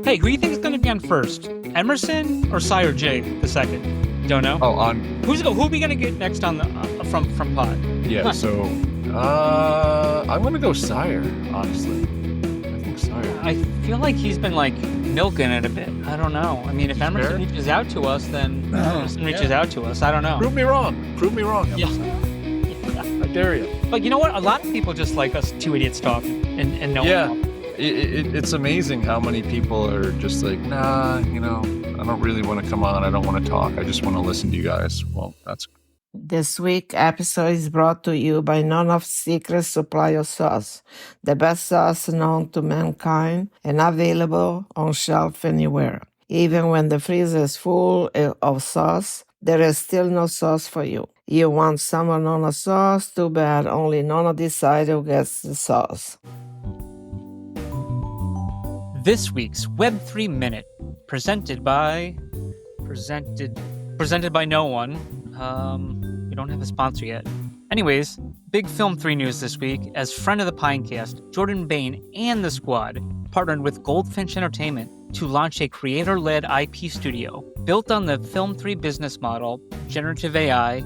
Hey, who do you think is going to be on first? Emerson or Sire J the second? Don't know. Oh, on Who are we going to get next on the from Pod? yeah. Huh. So, I'm gonna go Sire. Honestly, I think Sire. I feel like he's been like milking it a bit. I don't know. I mean, if Emerson fair. reaches out to us, then Emerson reaches Yeah. out to us. I don't know. Prove me wrong. Prove me wrong. Yeah. Emerson. I dare you. But you know what? A lot of people just like us two idiots talking and no Yeah. one else. It's amazing how many people are just like, nah, I don't really want to come on. I don't want to talk. I just want to listen to you guys. Well, that's This week episode is brought to you by None of Secret Supply of Sauce, the best sauce known to mankind and available on shelf anywhere. Even when the freezer is full of sauce, there is still no sauce for you. You want some of Nona sauce? Too bad, only Nona decides who gets the sauce. This week's Web3 Minute, presented by no one. We don't have a sponsor yet. Anyways, big Film 3 news this week, as friend of the Pinecast, Jordan Bain and the squad partnered with Goldfinch Entertainment to launch a creator-led IP studio built on the Film 3 business model, generative AI,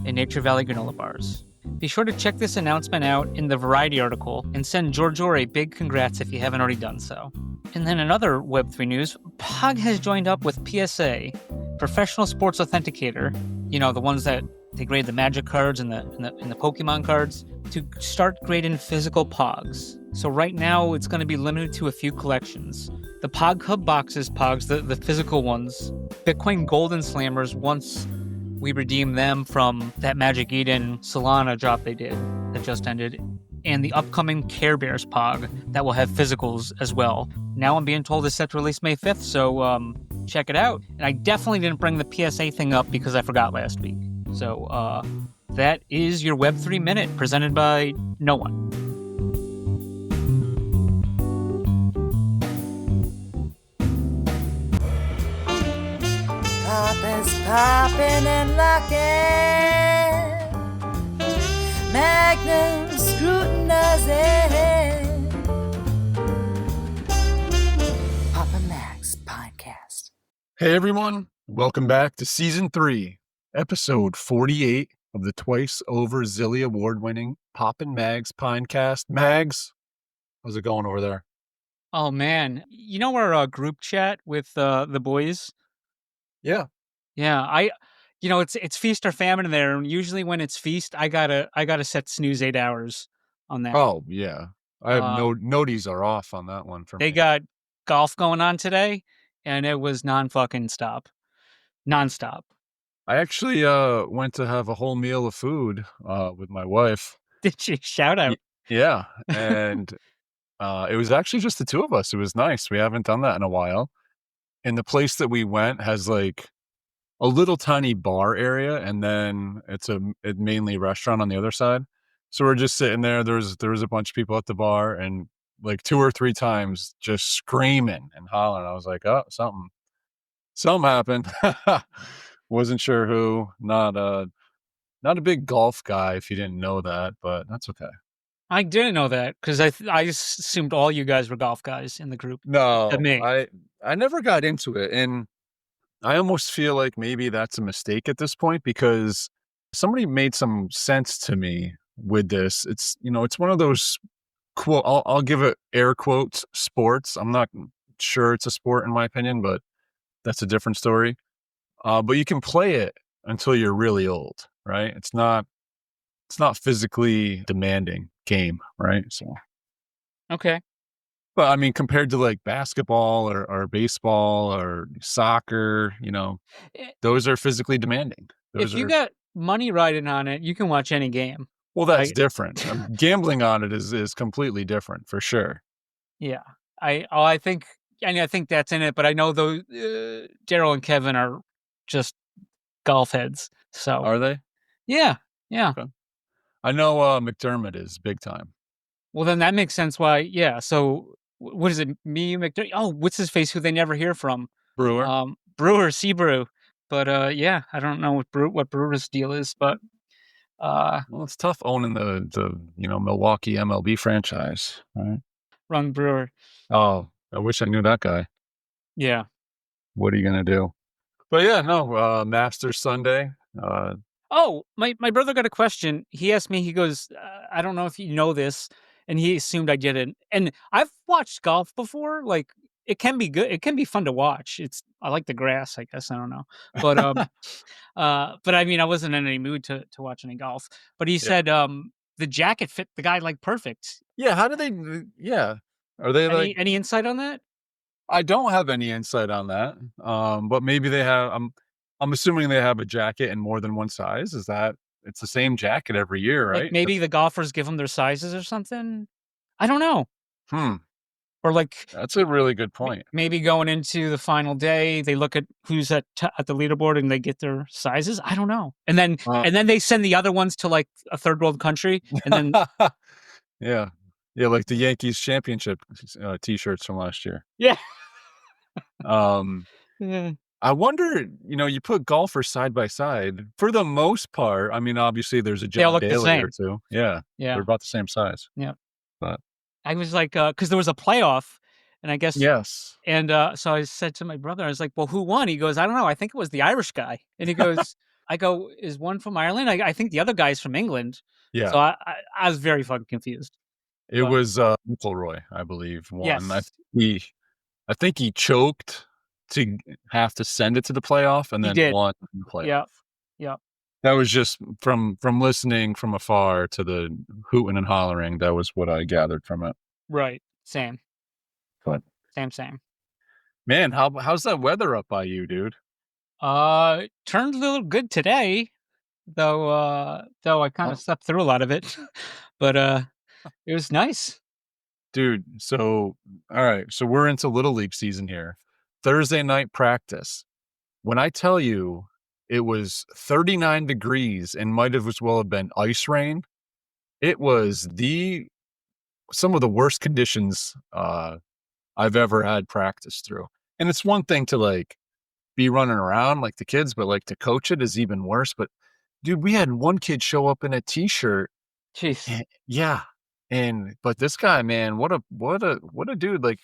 and Nature Valley granola bars. Be sure to check this announcement out in the Variety article and send Giorgio a big congrats if you haven't already done so. And then another Web3 news, POG has joined up with PSA, Professional Sports Authenticator, the ones that they grade the Magic cards and the Pokemon cards, to start grading physical POGs. So right now it's going to be limited to a few collections. The POG Hub boxes POGs, the physical ones, Bitcoin Golden Slammers once we redeem them from that Magic Eden Solana drop they did that just ended, and the upcoming Care Bears POG that will have physicals as well. Now I'm being told it's set to release May 5th, so check it out. And I definitely didn't bring the PSA thing up because I forgot last week. So that is your Web3 Minute, presented by no one. Poppin's poppin' and locking. Magnum scrutinizing. Poppin' Max Podcast. Hey everyone, welcome back to season 3, episode 48 of the twice over Zilly award-winning Poppin' Mags Pinecast. Mags, how's it going over there? Oh man, our group chat with the boys? Yeah. Yeah, it's feast or famine in there, and usually when it's feast, I gotta set snooze 8 hours on that. Oh yeah, I have noties are off on that one for They me. got golf going on today, and it was nonstop. I actually went to have a whole meal of food with my wife. Did you shout out? Yeah, and it was actually just the two of us. It was nice. We haven't done that in a while. And the place that we went has like a little tiny bar area, and then it's mainly restaurant on the other side. So we're just sitting there. There was a bunch of people at the bar, and like 2 or 3 times just screaming and hollering. I was like, oh, something happened. Wasn't sure who. Not a big golf guy, if you didn't know that, but that's okay. I didn't know that because I assumed all you guys were golf guys in the group. No, Me. I never got into it, and I almost feel like maybe that's a mistake at this point, because somebody made some sense to me with this. It's it's one of those quote. I'll give it air quotes sports. I'm not sure it's a sport in my opinion, but that's a different story. But you can play it until you're really old, right? It's not physically demanding game, right? So Okay. but I mean, compared to like basketball or baseball or soccer, those are physically demanding. If you got money riding on it, you can watch any game. Well, that's right? different. Gambling on it is completely different for sure. Yeah. I think that's in it, but I know those Daryl and Kevin are just golf heads. So Are they? yeah. Okay. I know McDermott is big time. Well, then that makes sense. Why? Yeah. So what is it? Me, McDermott? Oh, what's his face? Who they never hear from? Brewer. Brewer, Seabrew. But yeah, I don't know what Brewer's deal is, but Well, it's tough owning the Milwaukee MLB franchise, right? Wrong Brewer. Oh, I wish I knew that guy. Yeah. What are you gonna do? But yeah, no, Masters Sunday. Oh, my brother got a question. He asked me, he goes, I don't know if you know this, and he assumed I didn't. And I've watched golf before. Like, it can be good. It can be fun to watch. I like the grass, I guess. I don't know. But but I mean, I wasn't in any mood to watch any golf. But he Yeah. said the jacket fit the guy like perfect. Yeah, how do they? Yeah, are they like? Any insight on that? I don't have any insight on that. But maybe they have. I'm assuming they have a jacket in more than one size. Is that it's the same jacket every year, Like right? maybe the golfers give them their sizes or something. I don't know. Hmm, Or like that's a really good point. maybe going into the final day, they look at who's at the leaderboard and they get their sizes. I don't know. And then they send the other ones to like a third world country, and then yeah, like the Yankees championship T-shirts from last year. yeah. Um, Yeah. I wonder, you put golfers side by side. For the most part, I mean, obviously there's a They all John look the Daly or same. two. Yeah, Yeah. they're about the same size. Yeah. But I was like, because there was a playoff, and I guess yes. and so I said to my brother, I was like, "Well, who won?" He goes, "I don't know. I think it was the Irish guy." And he goes, I go, "Is one from Ireland?" I think the other guy's from England. Yeah. So I was very fucking confused. It But was McIlroy, I believe, won. yes, I think he choked to have to send it to the playoff and he then did. won the playoff. Yeah. Yeah. That was just from listening from afar to the hooting and hollering. That was what I gathered from it. Right. Same. But Same. man, how's that weather up by you, dude? Turned a little good today, though I kind of slept through a lot of it. But it was nice. Dude, so all right, so we're into little league season here. Thursday night practice. When I tell you it was 39 degrees and might have as well have been ice rain, it was some of the worst conditions I've ever had practice through. And it's one thing to like be running around like the kids, but like to coach it is even worse. But dude, we had one kid show up in a t-shirt. Jeez. Yeah. But this guy, man, what a dude. Like,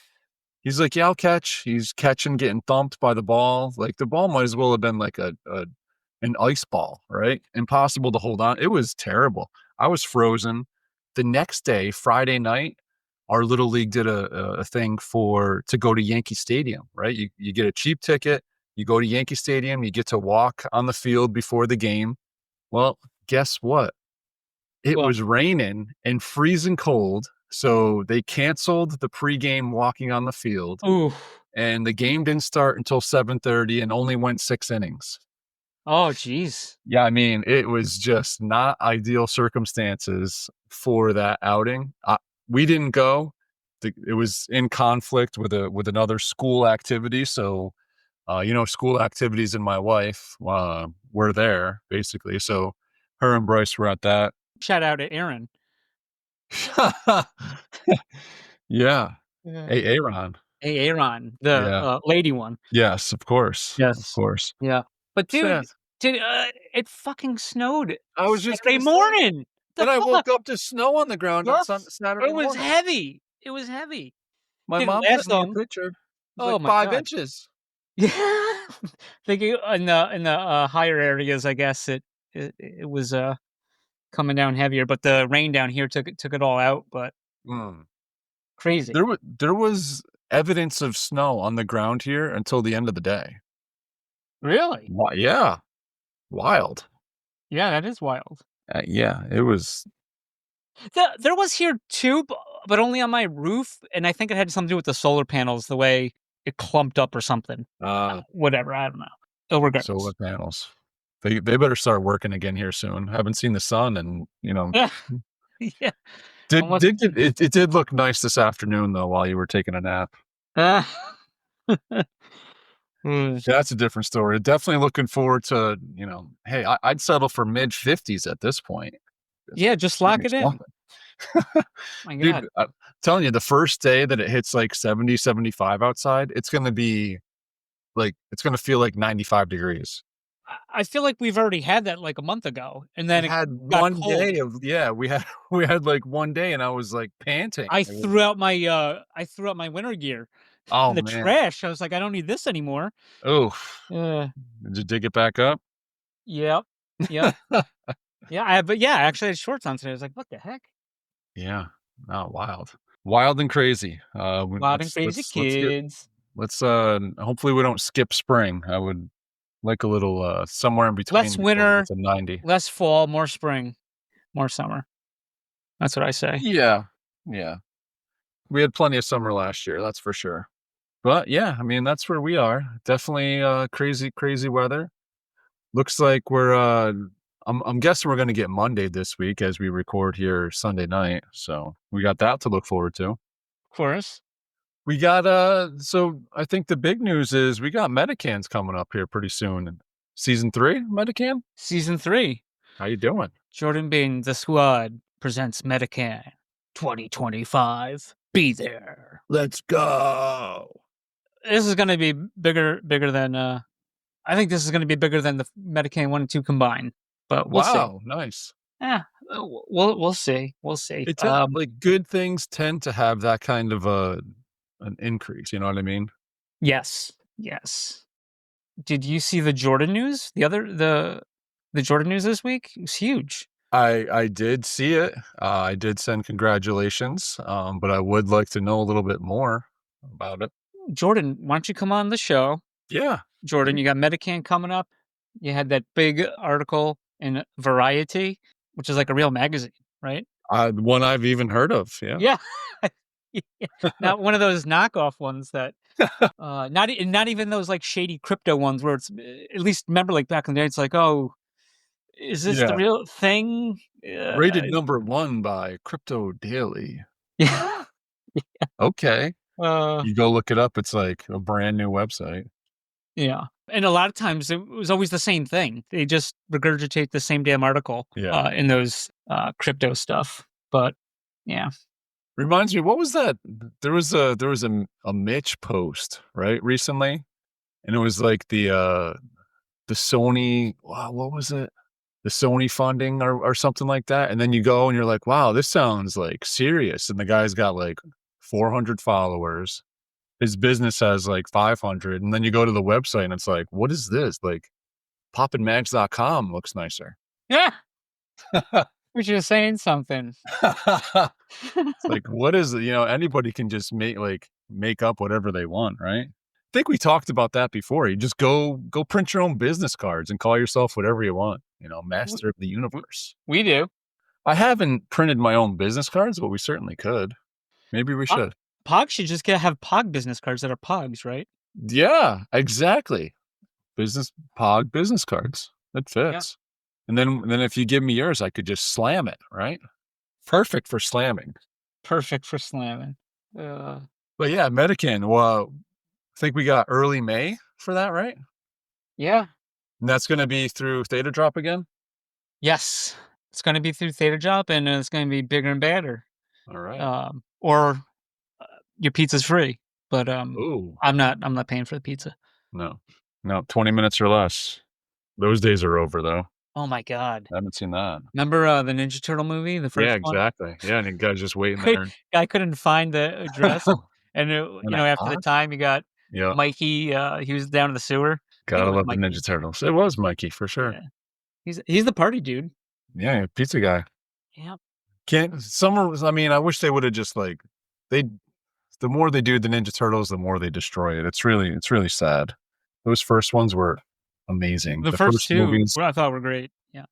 he's like, yeah, I'll catch. He's catching, getting thumped by the ball. Like the ball might as well have been like an ice ball, right? Impossible to hold on. It was terrible. I was frozen. The next day, Friday night, our little league did a thing to go to Yankee Stadium, right? You get a cheap ticket, you go to Yankee Stadium, you get to walk on the field before the game. Well, guess what? It was raining and freezing cold, so they canceled the pregame walking on the field. Ooh. And the game didn't start until 7:30 and only went 6 innings. Oh, geez. Yeah, I mean, it was just not ideal circumstances for that outing. We didn't go. It was in conflict with another school activity. So, school activities and my wife were there basically. So, her and Bryce were at that. Shout out to Aaron. Yeah. Hey, Aaron. Hey, Aaron, the lady one. Yes, of course. Yes. Of course. Yeah. But dude, Sad. it fucking snowed I was just Saturday gonna say, morning. Then I woke up to snow on the ground on Saturday It was morning. heavy. It was heavy. My Didn't mom last sent me a long. picture. It was Oh like my 5 God. inches. Yeah. Thinking in the higher areas, I guess it was coming down heavier, but the rain down here took it all out. But crazy. There was evidence of snow on the ground here until the end of the day. Really? Yeah. Wild. Yeah, that is wild. Yeah, it was. There was here too, but only on my roof, and I think it had something to do with the solar panels, the way it clumped up or something. Whatever, I don't know. Regardless. Solar panels. They better start working again here soon. Haven't seen the sun, and yeah. It did look nice this afternoon though while you were taking a nap. That's a different story. Definitely looking forward to, hey, I'd settle for mid 50s at this point. Yeah, just lock it in. My God. Dude, I'm telling you, the first day that it hits like 70, 75 outside, it's going to be like, it's going to feel like 95 degrees. I feel like we've already had that like a month ago, and then we had one day of we had like one day, and I was like panting. I threw out my winter gear Oh, in the man. trash. I was like, I don't need this anymore. Oof. Uh, Did you dig it back up? yep. Yep. Yeah. But yeah, I actually had shorts on today. I was like, what the heck? Yeah. Oh, wild and crazy. Wild and crazy kids. Let's hopefully we don't skip spring. I would like a little somewhere in between Less before we winter, get to 90. less fall, more spring, more summer. That's what I say. Yeah. We had plenty of summer last year, that's for sure. But yeah, I mean that's where we are. Definitely crazy weather. Looks like we're I'm guessing we're gonna get Monday this week as we record here Sunday night. So we got that to look forward to. Of course. We got so I think the big news is we got Medicans coming up here pretty soon. Season 3, Medican? Season 3. How you doing? Jordan Bain, the squad, presents Medican 2025. Be there. Let's go. This is going to be bigger than I think this is going to be bigger than the Medicaid 1 and 2 combined. But we'll see. Wow, nice. Yeah, we'll see. We'll see. It's like good things tend to have that kind of an increase, you know what I mean? Yes. Did you see the Jordan news? The Jordan news this week? It was huge. I did see it. I did send congratulations, but I would like to know a little bit more about it. Jordan, why don't you come on the show? Yeah. Jordan, you got Medican coming up. You had that big article in Variety, which is like a real magazine, right? One I've even heard of. Yeah. Yeah. Not one of those knockoff ones that, not even those like shady crypto ones where it's at least remember like back in the day, it's like, oh, is this the real thing? Rated number 1 by Crypto Daily. Yeah. Okay. Uh, You go look it up. It's like a brand new website. yeah. And a lot of times it was always the same thing. They just regurgitate the same damn article in those crypto stuff. But yeah. Reminds me, what was that? There was a Mitch post, right, recently, and it was like the Sony. Wow, what was it? The Sony funding or something like that. And then you go and you're like, wow, this sounds like serious. And the guy's got like 400 followers. His business has like 500. And then you go to the website and it's like, what is this? Like poppinmags.com looks nicer. Yeah. Which is saying something. It's like, what is it? You know, anybody can just make up whatever they want, right? I think we talked about that before. You just go print your own business cards and call yourself whatever you want. You know, master of the universe. We do. I haven't printed my own business cards, but we certainly could. Maybe we should. POG should just have POG business cards that are POGs, right? Yeah, exactly. POG business cards. That fits. Yeah. And then if you give me yours, I could just slam it, right? Perfect for slamming. But yeah, Medican. Well, I think we got early May for that, right? Yeah. And that's going to be through Theta Drop again? Yes. It's going to be through Theta Drop, and it's going to be bigger and badder. All right. Or your pizza's free, but Ooh. I'm not paying for the pizza. No, 20 minutes or less. Those days are over, though. Oh my God. I haven't seen that. Remember the Ninja Turtle movie? The first one? Yeah, exactly. Yeah, and the guy's just waiting there. Guy couldn't find the address. And after the time you got Mikey, he was down in the sewer. Gotta love the Ninja Turtles. It was Mikey for sure. Yeah. He's the party dude. Yeah, pizza guy. Yeah. I mean, I wish they would have just the more they do the Ninja Turtles, the more they destroy it. It's really sad. Those first ones were amazing. The first two movies, I thought were great. Yeah.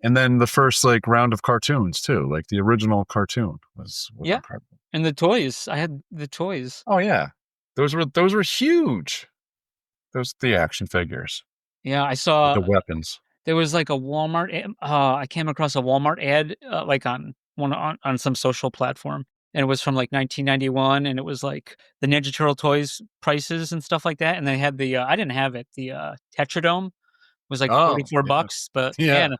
And then the first round of cartoons too, like the original cartoon was incredible. And the toys. I had the toys. Oh yeah. Those were huge. The action figures. Yeah, I saw the weapons. There was like a Walmart. I came across a Walmart ad on some social platform, and it was from like 1991, and it was like the Ninja Turtle toys prices and stuff like that. And they had I didn't have it. The Tetradome was like $44, but man,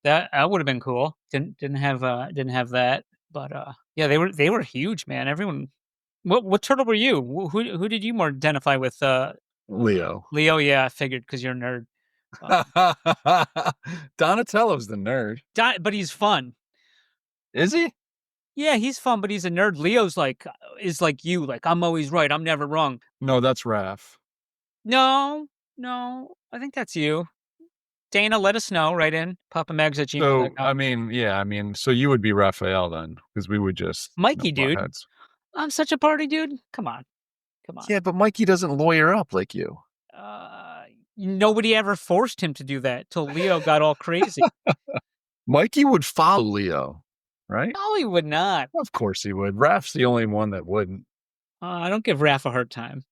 that would have been cool. Didn't have that, but yeah, they were huge, man. Everyone. What turtle were you? Who did you more identify with? Leo. Leo, yeah, I figured because you're a nerd. Donatello's the nerd. But he's fun. Is he? Yeah, he's fun, but he's a nerd. Leo's like is like you, like I'm always right, I'm never wrong. No, that's Raph. No, I think that's you. Dana, let us know. Write in So, papamags@gmail.com. so you would be Raphael then, because we would just Mikey, butt dude. heads. I'm such a party dude. Come on. Yeah, but Mikey doesn't lawyer up like you. Nobody ever forced him to do that till Leo got all crazy. Mikey would follow Leo, right? No, he would not. Of course he would. Raph's the only one that wouldn't. I don't give Raph a hard time.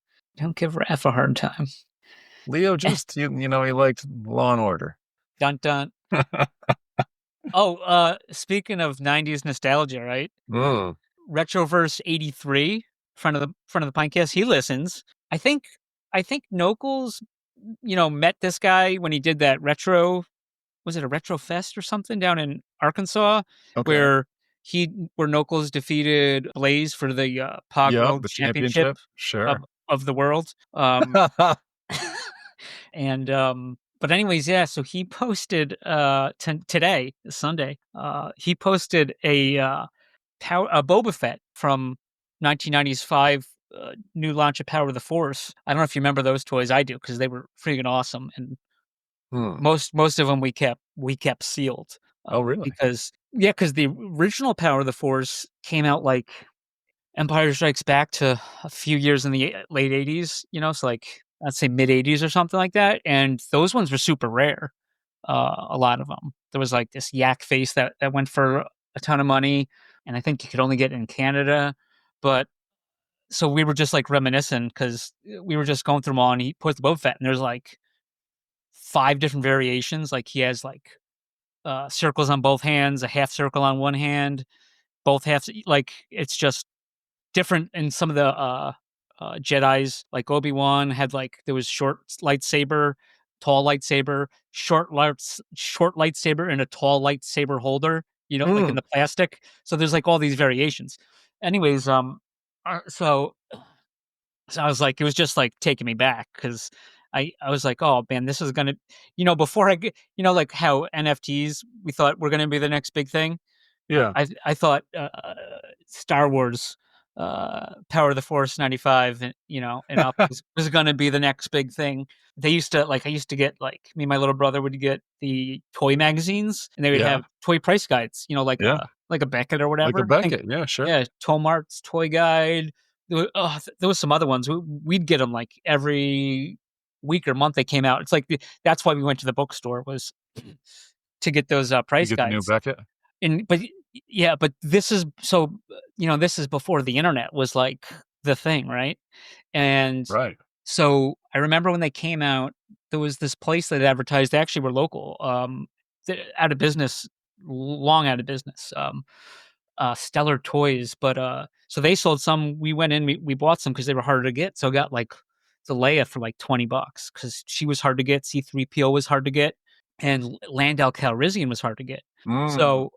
Leo just, he liked Law and Order. Dun dun. Speaking of 90s nostalgia, right? Retroverse 83, front of the Pinecast, he listens. I think Nokels, met this guy when he did that was it a Retro Fest or something down in Arkansas, where Nokels defeated Blaze for the POG World the Championship sure. of the world. And but anyways, yeah, so he posted today, Sunday, he posted a Boba Fett from 1995 new launch of Power of the Force. I don't know if you remember those toys. I do, because they were freaking awesome, and most of them we kept sealed. Oh, really? Because the original Power of the Force came out like Empire Strikes Back to a few years in the late 80s, so like I'd say mid 80s or something like that, and those ones were super rare. A lot of them. There was like this yak face that went for a ton of money, and I think you could only get it in Canada. But so we were just like reminiscing, because we were just going through them all, and he put the Boba Fett, and there's like 5 different variations. Like he has like circles on both hands, a half circle on one hand, both halves. Like it's just different. In some of the Jedis, like Obi-Wan had like, there was short lightsaber, tall lightsaber, short lightsaber, and a tall lightsaber holder, like in the plastic. So there's like all these variations. Anyways, so I was like, it was just like taking me back, because I was like, oh man, this is gonna, before I get, like how NFTs we thought were gonna be the next big thing. Yeah. I thought Star Wars, Power of the Force 95, and up was going to be the next big thing. They used to, like, I used to get, like, me and my little brother would get the toy magazines, and they would have toy price guides, like a Beckett or whatever. Like a Beckett, yeah, sure. Yeah, Tomart's toy guide. There was some other ones. We'd get them like every week or month they came out. It's like that's why we went to the bookstore, was to get those price you get guides. The new Beckett? But this is so, this is before the internet was like the thing, right? And so I remember when they came out, there was this place that advertised. They actually were local, out of business, long out of business. Stellar Toys, but so they sold some. We went in, we bought some because they were harder to get. So I got like the Leia for like $20 because she was hard to get. C-3PO was hard to get, and Landau Calrissian was hard to get. So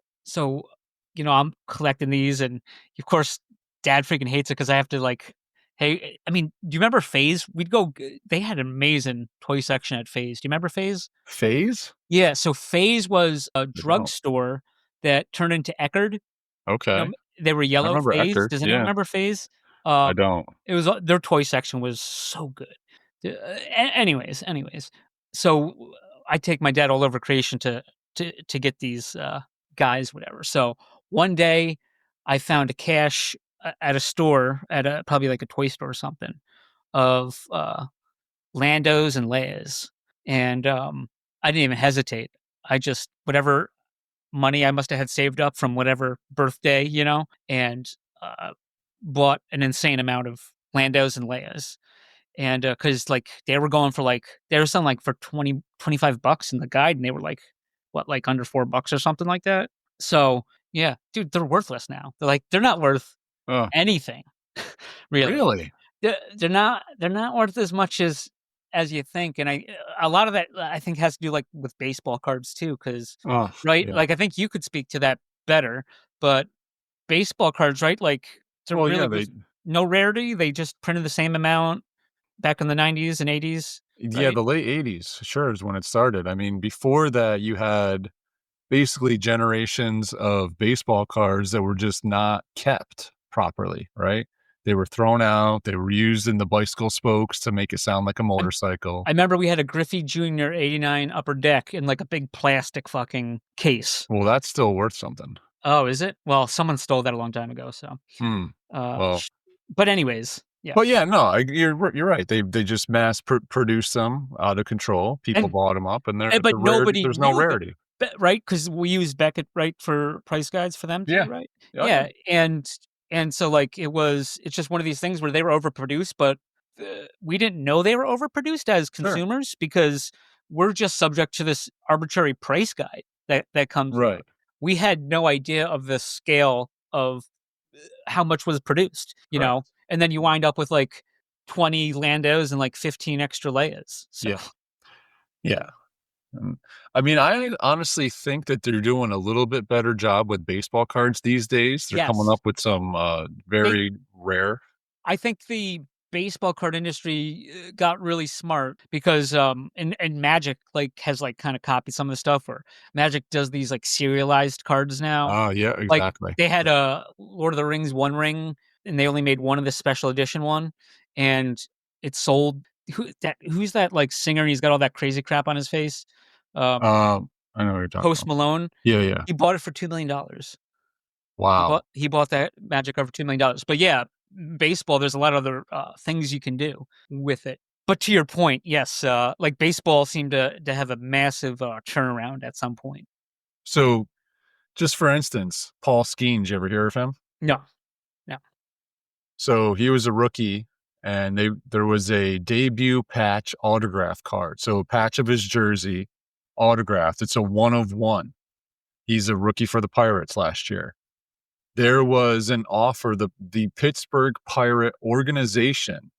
I'm collecting these, and of course, Dad freaking hates it because I have to like, hey, I mean, do you remember Phase? We'd go. They had an amazing toy section at Phase. Do you remember Phase? Phase? Yeah. So Phase was a drugstore that turned into Eckerd. Okay. They were yellow. Phase. Eckerd. Does anyone remember Phase? I don't. It was their toy section was so good. Anyways, so I take my dad all over creation to get these guys, whatever. So one day I found a cache at a store, at probably like a toy store or something, of Landos and Leias, and I didn't even hesitate. I just, whatever money I must have had saved up from whatever birthday, and bought an insane amount of Landos and Leias. And because like they were going for like, they were selling like for $25 in the guide, and they were like, what, like under $4 or something like that. So yeah, dude, they're worthless now. They're not worth anything. Really? They're not worth as much as you think. And a lot of that I think has to do like with baseball cards too, because right, like I think you could speak to that better, but baseball cards, right? Like no rarity. They just printed the same amount back in the 90s and 80s. Yeah, right? The late 80s, sure, is when it started. I mean, before that, you had basically generations of baseball cards that were just not kept properly, right? They were thrown out. They were used in the bicycle spokes to make it sound like a motorcycle. I remember we had a Griffey Jr. 89 Upper Deck in like a big plastic fucking case. Well, that's still worth something. Oh, is it? Well, someone stole that a long time ago, so. Well, but anyways, yeah. But yeah, no, you're right. They just mass produce them out of control. People bought them up, and but nobody there's no knew rarity. Right? Because we use Beckett, right, for price guides for them too, Yeah. right? Oh, yeah. And so like it's just one of these things where they were overproduced, but we didn't know they were overproduced as consumers because we're just subject to this arbitrary price guide that comes right. We had no idea of the scale of how much was produced, you know, and then you wind up with like 20 Landos and like 15 extra Leias. So. Yeah. I mean, I honestly think that they're doing a little bit better job with baseball cards these days. They're coming up with some very rare. I think the baseball card industry got really smart because and Magic like has like kind of copied some of the stuff where Magic does these like serialized cards now. Oh yeah, exactly. Like they had a Lord of the Rings One Ring and they only made one of the special edition one and it sold. Who's that like singer and he's got all that crazy crap on his face? I know what you're talking Post about. Malone. Yeah. He bought it for $2 million. Wow. He bought that Magic card for $2 million. But yeah, baseball, there's a lot of other things you can do with it. But to your point, yes, like baseball seemed to have a massive turnaround at some point. So, just for instance, Paul Skeens, you ever hear of him? No. So he was a rookie, and there was a debut patch autograph card. So a patch of his jersey, autographed. It's a 1/1. He's a rookie for the Pirates last year. There was an offer, the Pittsburgh Pirate organization,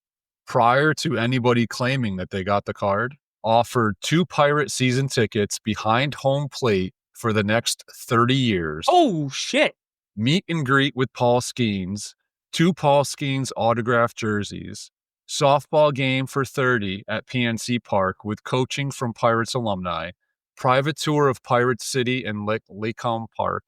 prior to anybody claiming that they got the card, offered 2 Pirate season tickets behind home plate for the next 30 years. Oh, shit. Meet and greet with Paul Skeens, 2 Paul Skeens autographed jerseys, softball game for 30 at PNC Park with coaching from Pirates alumni, private tour of Pirate City and Lacombe Park,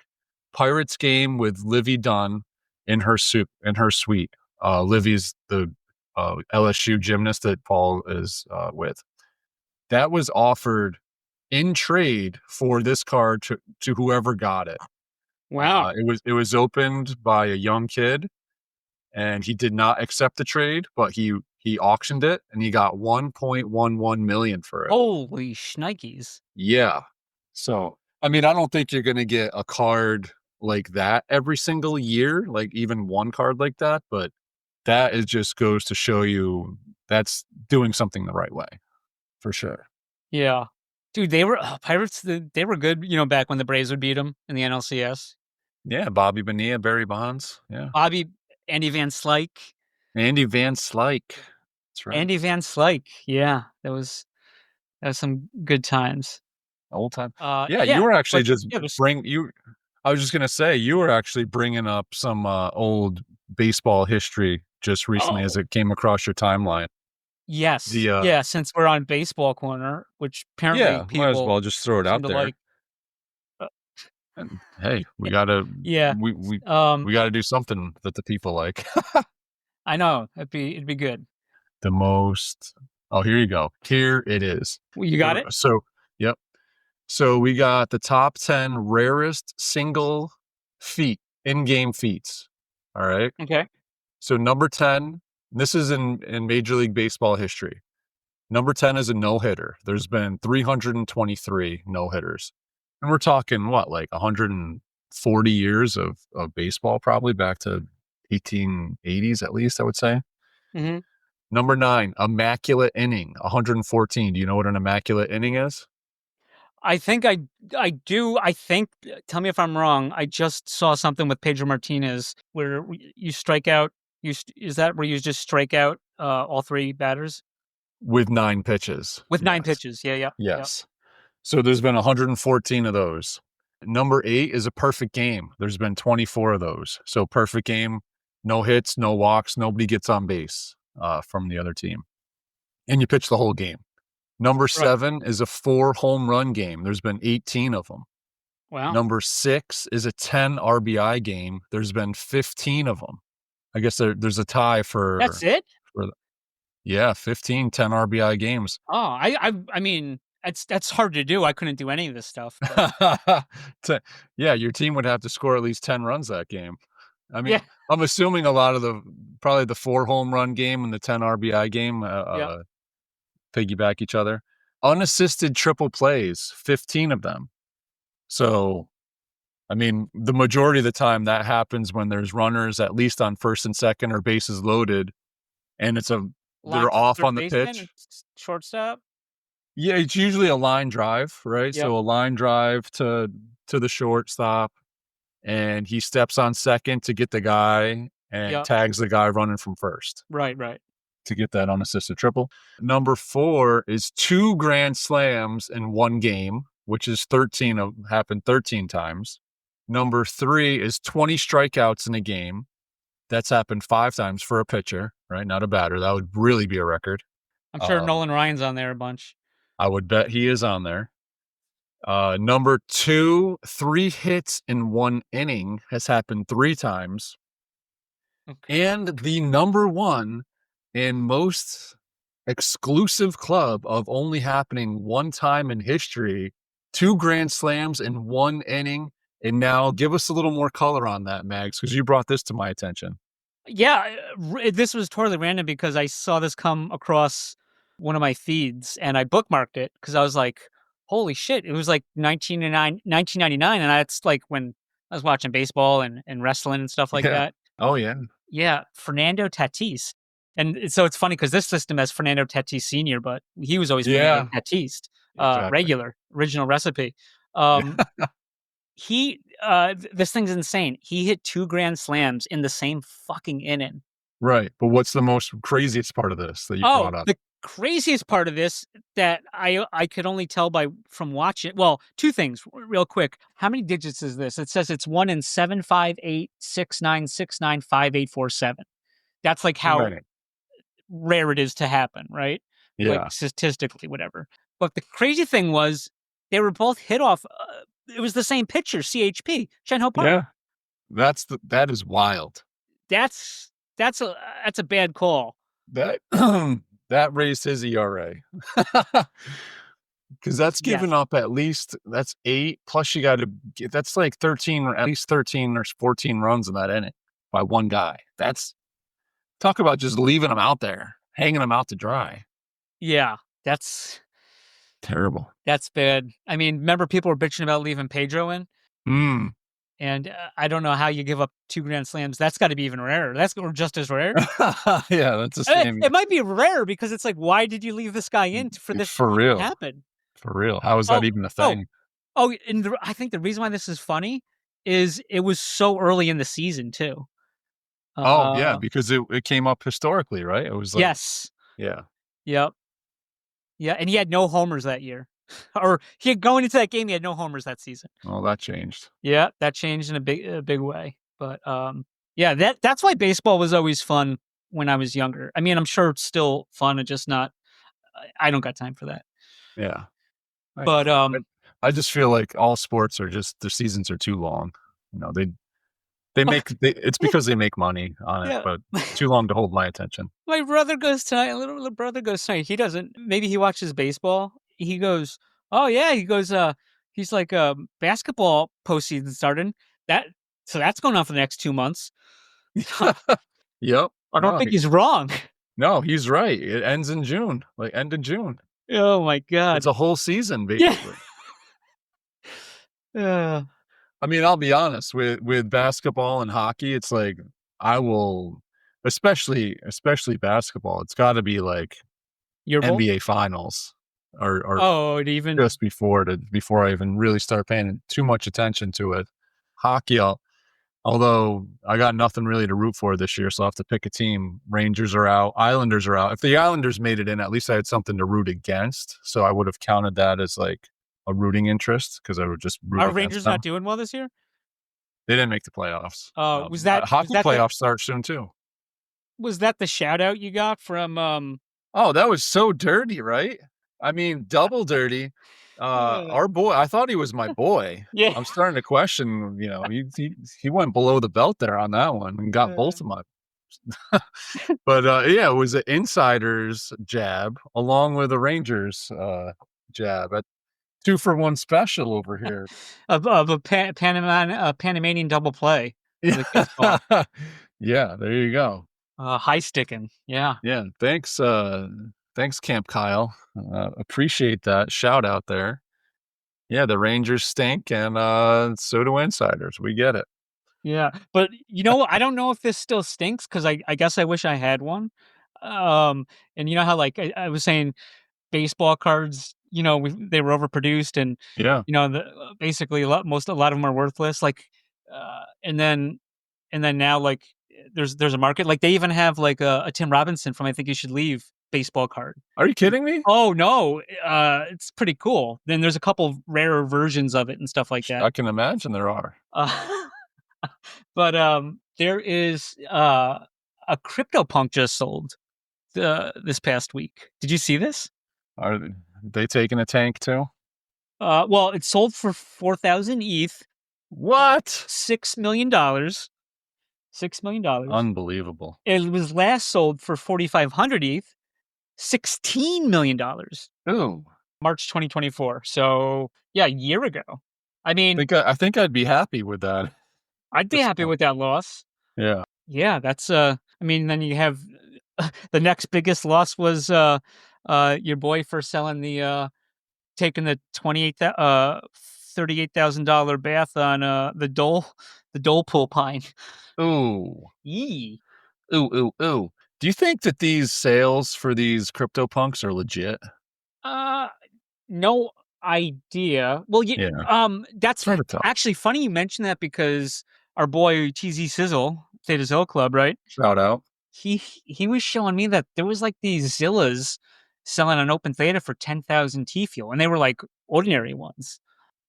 Pirates game with Livy Dunn in her suite. Livy's the LSU gymnast that Paul is with. That was offered in trade for this card to whoever got it. Wow. It was opened by a young kid, and he did not accept the trade, but he auctioned it, and he got $1.11 million for it. Holy shnikes! Yeah. So, I mean, I don't think you're going to get a card like that every single year, like even one card like that, but that just goes to show you that's doing something the right way, for sure. Yeah. Dude, they were Pirates. They were good, you know, back when the Braves would beat them in the NLCS. Yeah, Bobby Bonilla, Barry Bonds. Yeah, Andy Van Slyke. That's right. Andy Van Slyke. Yeah, that was some good times. Old time. Yeah, you were actually I was just gonna say you were actually bringing up some old baseball history just recently as it came across your timeline. Yes. Since we're on Baseball Corner, which apparently people might as well just throw it out there. like. And hey, we gotta we gotta do something that the people like. I know it'd be good. The most. Oh, here you go. Here it is. Well, you got it. So yep. So we got the top 10 rarest single in-game feats. All right. Okay. So number 10. This is in Major League Baseball history. Number 10 is a no-hitter. There's been 323 no-hitters. And we're talking, like 140 years of baseball, probably back to 1880s at least, I would say. Mm-hmm. Number 9, immaculate inning, 114. Do you know what an immaculate inning is? I think I do. I think, tell me if I'm wrong, I just saw something with Pedro Martinez where you strike out. Is that where you just strike out all 3 batters? With 9 pitches. With 9 pitches, yeah. Yes. So there's been 114 of those. Number 8 is a perfect game. There's been 24 of those. So perfect game, no hits, no walks, nobody gets on base from the other team. And you pitch the whole game. Number 7 is a 4 home run game. There's been 18 of them. Wow. Number 6 is a 10 RBI game. There's been 15 of them. I guess there's a tie for. That's it? Yeah, 15 10 RBI games. Oh, I mean, that's hard to do. I couldn't do any of this stuff. But... Yeah, your team would have to score at least 10 runs that game. I mean, Yeah. I'm assuming a lot of probably the 4 home run game and the 10 RBI game piggyback each other. Unassisted triple plays, 15 of them. So, I mean, the majority of the time that happens when there's runners at least on first and second or bases loaded, and they're off on the pitch. Shortstop. Yeah, it's usually a line drive, right? Yep. So a line drive to the shortstop, and he steps on second to get the guy and tags the guy running from first. Right. To get that unassisted triple. Number 4 is 2 grand slams in one game, which is happened 13 times. Number 3 is 20 strikeouts in a game. That's happened 5 times for a pitcher, right? Not a batter. That would really be a record. I'm sure Nolan Ryan's on there a bunch. I would bet he is on there. Number 2, 3 hits in one inning has happened 3 times. Okay. And the number 1 in most exclusive club of only happening 1 time in history, 2 grand slams in 1 inning. And now give us a little more color on that, Mags, because you brought this to my attention. Yeah, this was totally random because I saw this come across one of my feeds and I bookmarked it because I was like, holy shit. It was like 1999. And that's like when I was watching baseball and wrestling and stuff like that. Oh, yeah. Yeah, Fernando Tatis. And so it's funny because this system has Fernando Tatis Sr., but he was always Fernando Tatis, exactly. Regular, original recipe. This thing's insane. He hit 2 grand slams in the same fucking inning. Right. But what's the most craziest part of this that you brought up? The craziest part of this that I could only tell from watching. Well, 2 things real quick. How many digits is this? It says it's 1 in 75869695847. That's like how rare it is to happen, right? Yeah. Like statistically, whatever. But the crazy thing was they were both hit off. It was the same pitcher, CHP, Chen Ho Park. Yeah, that is wild. That's a bad call. That that raised his ERA because that's given up at least 8 plus you got to that's like 13 or at least 13 or 14 runs in that inning by one guy. That's talk about just leaving them out there, hanging them out to dry. Yeah, that's terrible. That's bad. I mean, remember people were bitching about leaving Pedro in? And I don't know how you give up 2 grand slams. That's got to be even rarer. That's just as rare. Yeah, that's the same. It might be rare because it's like, why did you leave this guy in for this to happen? For real. How is that even a thing? And I think the reason why this is funny is it was so early in the season too. Yeah, because it came up historically, right? It was like, yes. Yeah. Yep. Yeah, and he had no homers that year. Or he had going into that game, he had no homers that season. Oh, that changed. Yeah, that changed in a big way. But yeah, that's why baseball was always fun when I was younger. I mean, I'm sure it's still fun, and just not. I don't got time for that. Yeah, but I just feel like all sports are just the seasons are too long. You know, they make it's because they make money on it, but too long to hold my attention. My brother goes tonight. Little brother goes tonight. He doesn't. Maybe he watches baseball. He goes, oh yeah. He goes, he's like, basketball postseason starting. So that's going on for the next 2 months. Yep. I don't think he's wrong. No, he's right. It ends in June, like end of June. Oh my God. It's a whole season, basically. Yeah. I mean, I'll be honest with basketball and hockey. It's like I will, especially basketball. It's got to be like NBA Finals or even just before I even really start paying too much attention to it. Hockey, although I got nothing really to root for this year, so I'll have to pick a team. Rangers are out, Islanders are out. If the Islanders made it in, at least I had something to root against. So I would have counted that as like a rooting interest because I would just root Are against Rangers them. not doing well this year? They didn't make the playoffs. Was that hockey playoffs start soon too? Was that the shout out you got from? Oh, that was so dirty, right? I mean, double dirty. Our boy, I thought he was my boy. Yeah. I'm starting to question, he went below the belt there on that one and got both of my. But yeah, it was an insider's jab along with a Rangers jab at 2-for-1 special over here. of a Panamanian double play. The kids call. Yeah, there you go. High sticking. Yeah. Yeah, thanks Camp Kyle. Appreciate that shout out there. Yeah, the Rangers stink and so do insiders. We get it. Yeah. But I don't know if this still stinks because I guess I wish I had one. And you know how like I was saying baseball cards, they were overproduced and Yeah. basically a lot of them are worthless. Like, and then now like there's a market. Like they even have like a Tim Robinson from I Think You Should Leave baseball card. Are you kidding me? Oh no, it's pretty cool. Then there's a couple rarer versions of it and stuff like that. I can imagine there are. But there is a CryptoPunk just sold this past week. Did you see this? Are they taking a tank too? Well, it sold for 4,000 ETH. What? $6 million. $6 million. Unbelievable. It was last sold for 4,500 ETH. $16 million. Ooh. March 2024. So yeah, a year ago. I mean, I think I'd be happy with that. I'd be happy with that loss. Yeah. Yeah, that's I mean, then you have the next biggest loss was your boy for selling taking the $38,000 bath on the Dole Pool Pine. Ooh. Yee. Ooh. Do you think that these sales for these CryptoPunks are legit? No idea. Well, that's actually funny you mentioned that because our boy TZ Sizzle, Theta Zill Club, right? Shout out. He was showing me that there was like these Zillas selling on Open Theta for 10,000 tfuel, and they were like ordinary ones.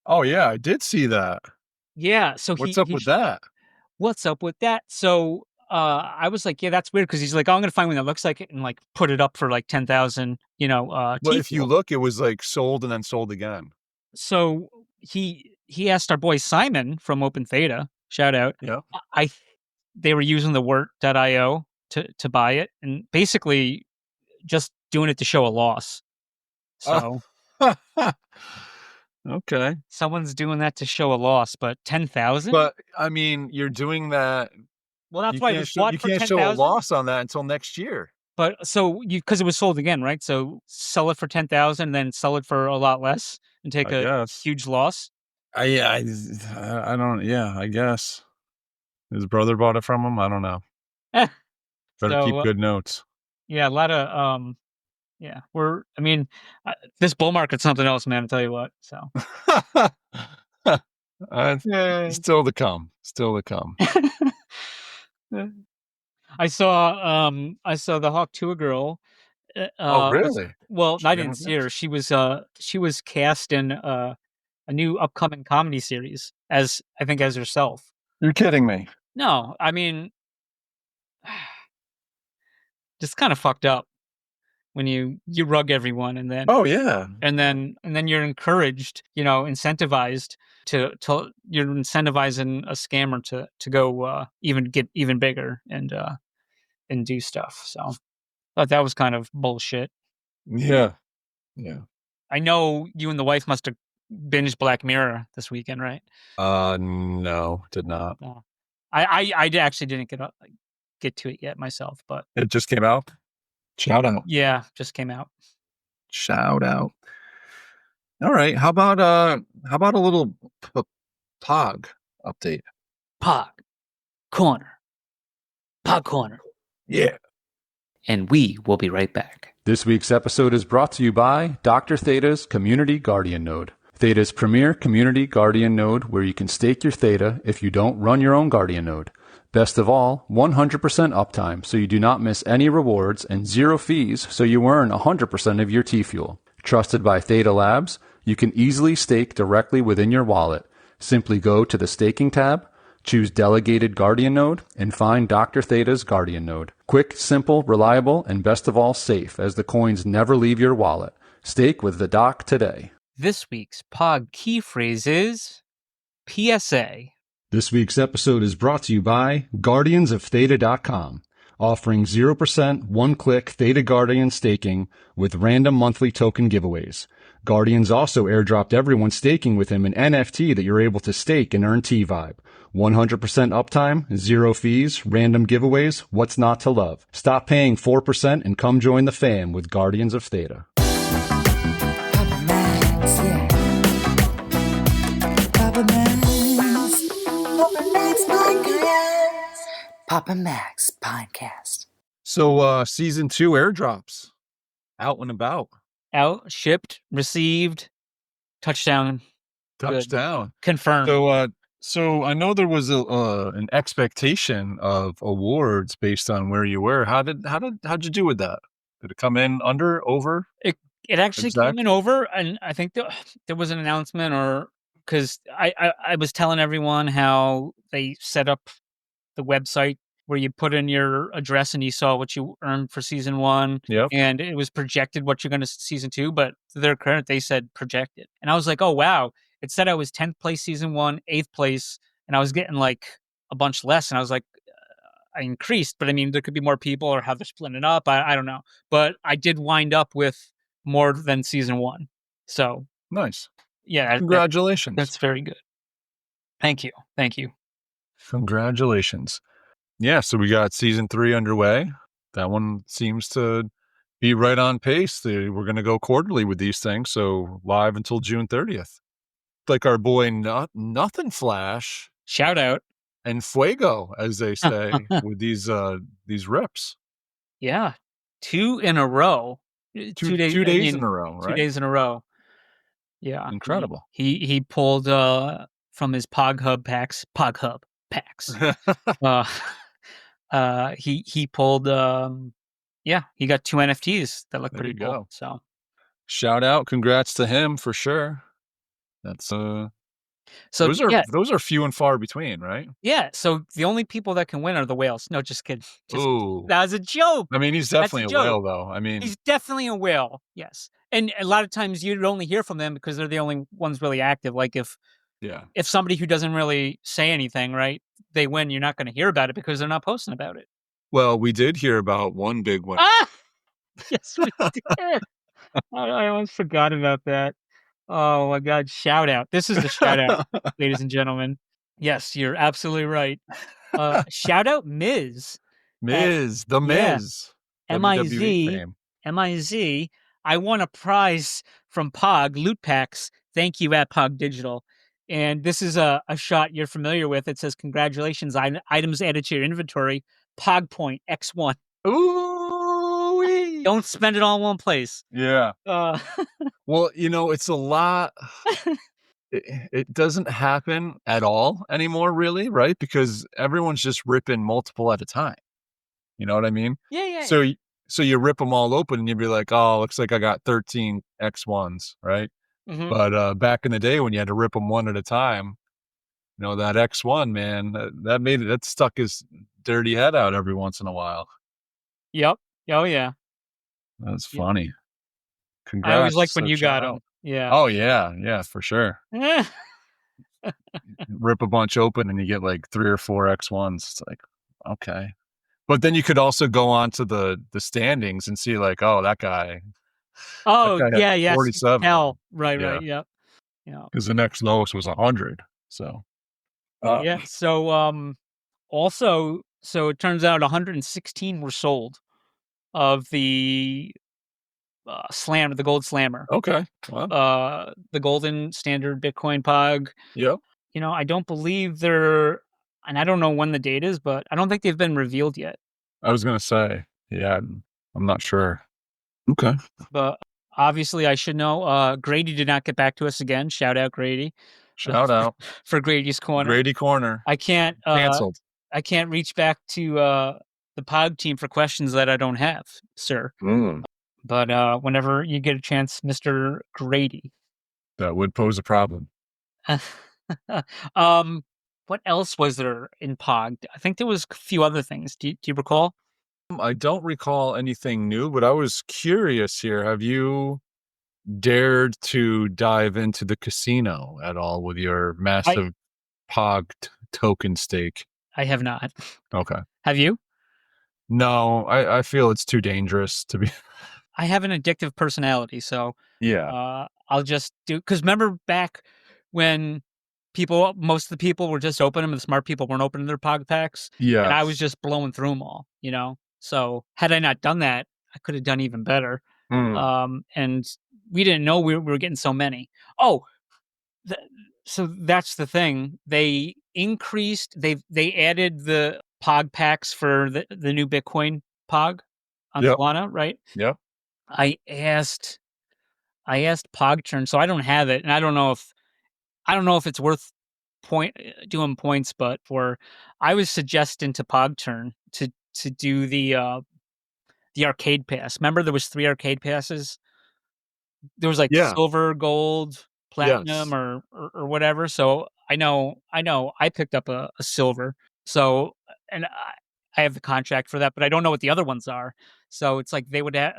Oh yeah, I did see that. Yeah. So what's up with that? What's up with that? So I was like, yeah, that's weird because he's like, oh, I'm gonna find one that looks like it and like put it up for like 10,000. But if you look, it was like sold and then sold again. So he asked our boy Simon from Open Theta, shout out. Yeah. They were using the wort.io to buy it and basically just doing it to show a loss. So okay. Someone's doing that to show a loss, but 10,000? But I mean, you're doing that. Well, that's why it was bought for 10,000. You can't show a loss on that until next year. But so because it was sold again, right? So sell it for 10,000, then sell it for a lot less and take a huge loss. I don't. Yeah, I guess his brother bought it from him. I don't know. Better keep good notes. Yeah, a lot of yeah. This bull market's something else, man. I'll tell you what. So still to come. Still to come. I saw the Hawk Tuah girl. Oh, really? Well, I didn't see her. She was cast in a new upcoming comedy series as herself. You're kidding me. No, I mean, just kind of fucked up when you rug everyone and then and then you're encouraged, incentivized to you're incentivizing a scammer to go get even bigger and do stuff. So I thought that was kind of bullshit. Yeah. I know you and the wife must have binged Black Mirror this weekend, right? No, did not. No. I actually didn't get to it yet myself, but it just came out. Shout out. Yeah, just came out. Shout out. All right. How about a little POG update? POG Corner. POG Corner. Yeah. And we will be right back. This week's episode is brought to you by Dr. Theta's Community Guardian Node. Theta's premier community guardian node where you can stake your Theta if you don't run your own guardian node. Best of all, 100% uptime so you do not miss any rewards and 0 fees so you earn 100% of your T-Fuel. Trusted by Theta Labs, you can easily stake directly within your wallet. Simply go to the staking tab, choose Delegated Guardian Node, and find Dr. Theta's Guardian Node. Quick, simple, reliable, and best of all safe as the coins never leave your wallet. Stake with the doc today. This week's POG key phrase is PSA. This week's episode is brought to you by GuardiansOfTheta.com, offering 0% one-click Theta Guardian staking with random monthly token giveaways. Guardians also airdropped everyone staking with him an NFT that you're able to stake and earn T-Vibe. 100% uptime, 0 fees, random giveaways, what's not to love? Stop paying 4% and come join the fam with Guardians of Theta. Papa Max, yeah. Papa Max. Papa Max Podcast. Papa Max Podcast. So season 2 airdrops out and about. Out, shipped, received, touchdown, Touchdown. confirmed. So I know there was an expectation of awards based on where you were. How'd you do with that? Did it come in under, over? It actually Exact? came in over, and I think there was an announcement, or because I was telling everyone how they set up the website where you put in your address and you saw what you earned for season 1. Yep. And it was projected what you're going to season 2, but their current, they said projected. And I was like, oh, wow. It said I was 10th place season 1, 8th place, and I was getting like a bunch less. And I was like, I increased, but I mean, there could be more people or how they're splitting it up. I don't know. But I did wind up with more than season 1. So Nice. yeah. Congratulations. That's very good. Thank you. Thank you. Congratulations. Yeah, so we got season 3 underway. That one seems to be right on pace. We're going to go quarterly with these things, so live until June 30th. Like our boy Nothing Flash Shout out. and Fuego, as they say, with these rips. Yeah. 2 in a row. 2 days in a row, right? 2 days in a row. Yeah. Incredible. He pulled from his POG packs. He pulled he got 2 NFTs that look There pretty you cool. go. So Shout out, congrats to him for sure. That's so those are few and far between, right? yeah. So the only people that can win are the whales. No, just kidding. Ooh. That was a joke. I mean, he's That's a definitely a joke. whale, though. I mean, He's definitely a whale. Yes. And a lot of times you'd only hear from them because they're the only ones really active. Like if somebody who doesn't really say anything, right, they win, you're not going to hear about it because they're not posting about it. Well, we did hear about one big one. Yes, we did. I almost forgot about that. Oh my God. Shout out. This is the shout out, ladies and gentlemen. Yes, you're absolutely right. Shout out Miz. Miz. M-I-Z. WWE fame. M-I-Z. I won a prize from POG, loot packs. Thank you at POG Digital. And this is a shot you're familiar with. It says, congratulations, items added to your inventory. POG point X1. Ooh. Don't spend it all in one place. Yeah. Well, it's a lot. It doesn't happen at all anymore, really, right? Because everyone's just ripping multiple at a time. You know what I mean? Yeah. So you rip them all open and you'd be like, oh, looks like I got 13 X1s, right? Mm-hmm. But back in the day when you had to rip them one at a time, that X1, man, that stuck his dirty head out every once in a while. Yep. Oh, yeah. That's funny. Congrats. I always liked when you got them. Yeah. Oh, yeah, for sure. Rip a bunch open and you get like 3 or 4 X1s. It's like, okay. But then you could also go on to the standings and see like, oh, that guy. Oh, that guy yeah. 47. Hell. Right. Yep. Because the next lowest was 100. So. Yeah. So, also, it turns out 116 were sold of the the gold slammer. Okay. Wow. The golden standard Bitcoin POG. Yep. I don't believe and I don't know when the date is, but I don't think they've been revealed yet. I was going to say, yeah, I'm not sure. Okay. But obviously I should know. Grady did not get back to us again. Shout out Grady. Shout out. For Grady's Corner. Grady Corner. I can't Canceled. I can't reach back to the POG team for questions that I don't have, sir. But whenever you get a chance, Mr. Grady. That would pose a problem. What else was there in POG? I think there was a few other things. Do you recall? I don't recall anything new, but I was curious here. Have you dared to dive into the casino at all with your massive POG token stake? I have not. Okay. Have you? No, I feel it's too dangerous to be. I have an addictive personality, so Yeah. I'll just do, because remember back when most of the people were just opening them, and the smart people weren't opening their POG packs, and I was Yes. just blowing through them all, So had I not done that, I could have done even better. And we didn't know we were getting so many. Oh, so that's the thing. They added the POG packs for the new Bitcoin POG on Yep. Solana, right? Yep. I asked PogChurn, so I don't have it, and I don't know if it's worth doing points, but I was suggesting to PogChurn to do the arcade pass. Remember, there was 3 arcade passes. There was like Yeah. silver, gold, platinum, Yes. or whatever. So I know I picked up a silver. So, and I have the contract for that, but I don't know what the other ones are. So it's like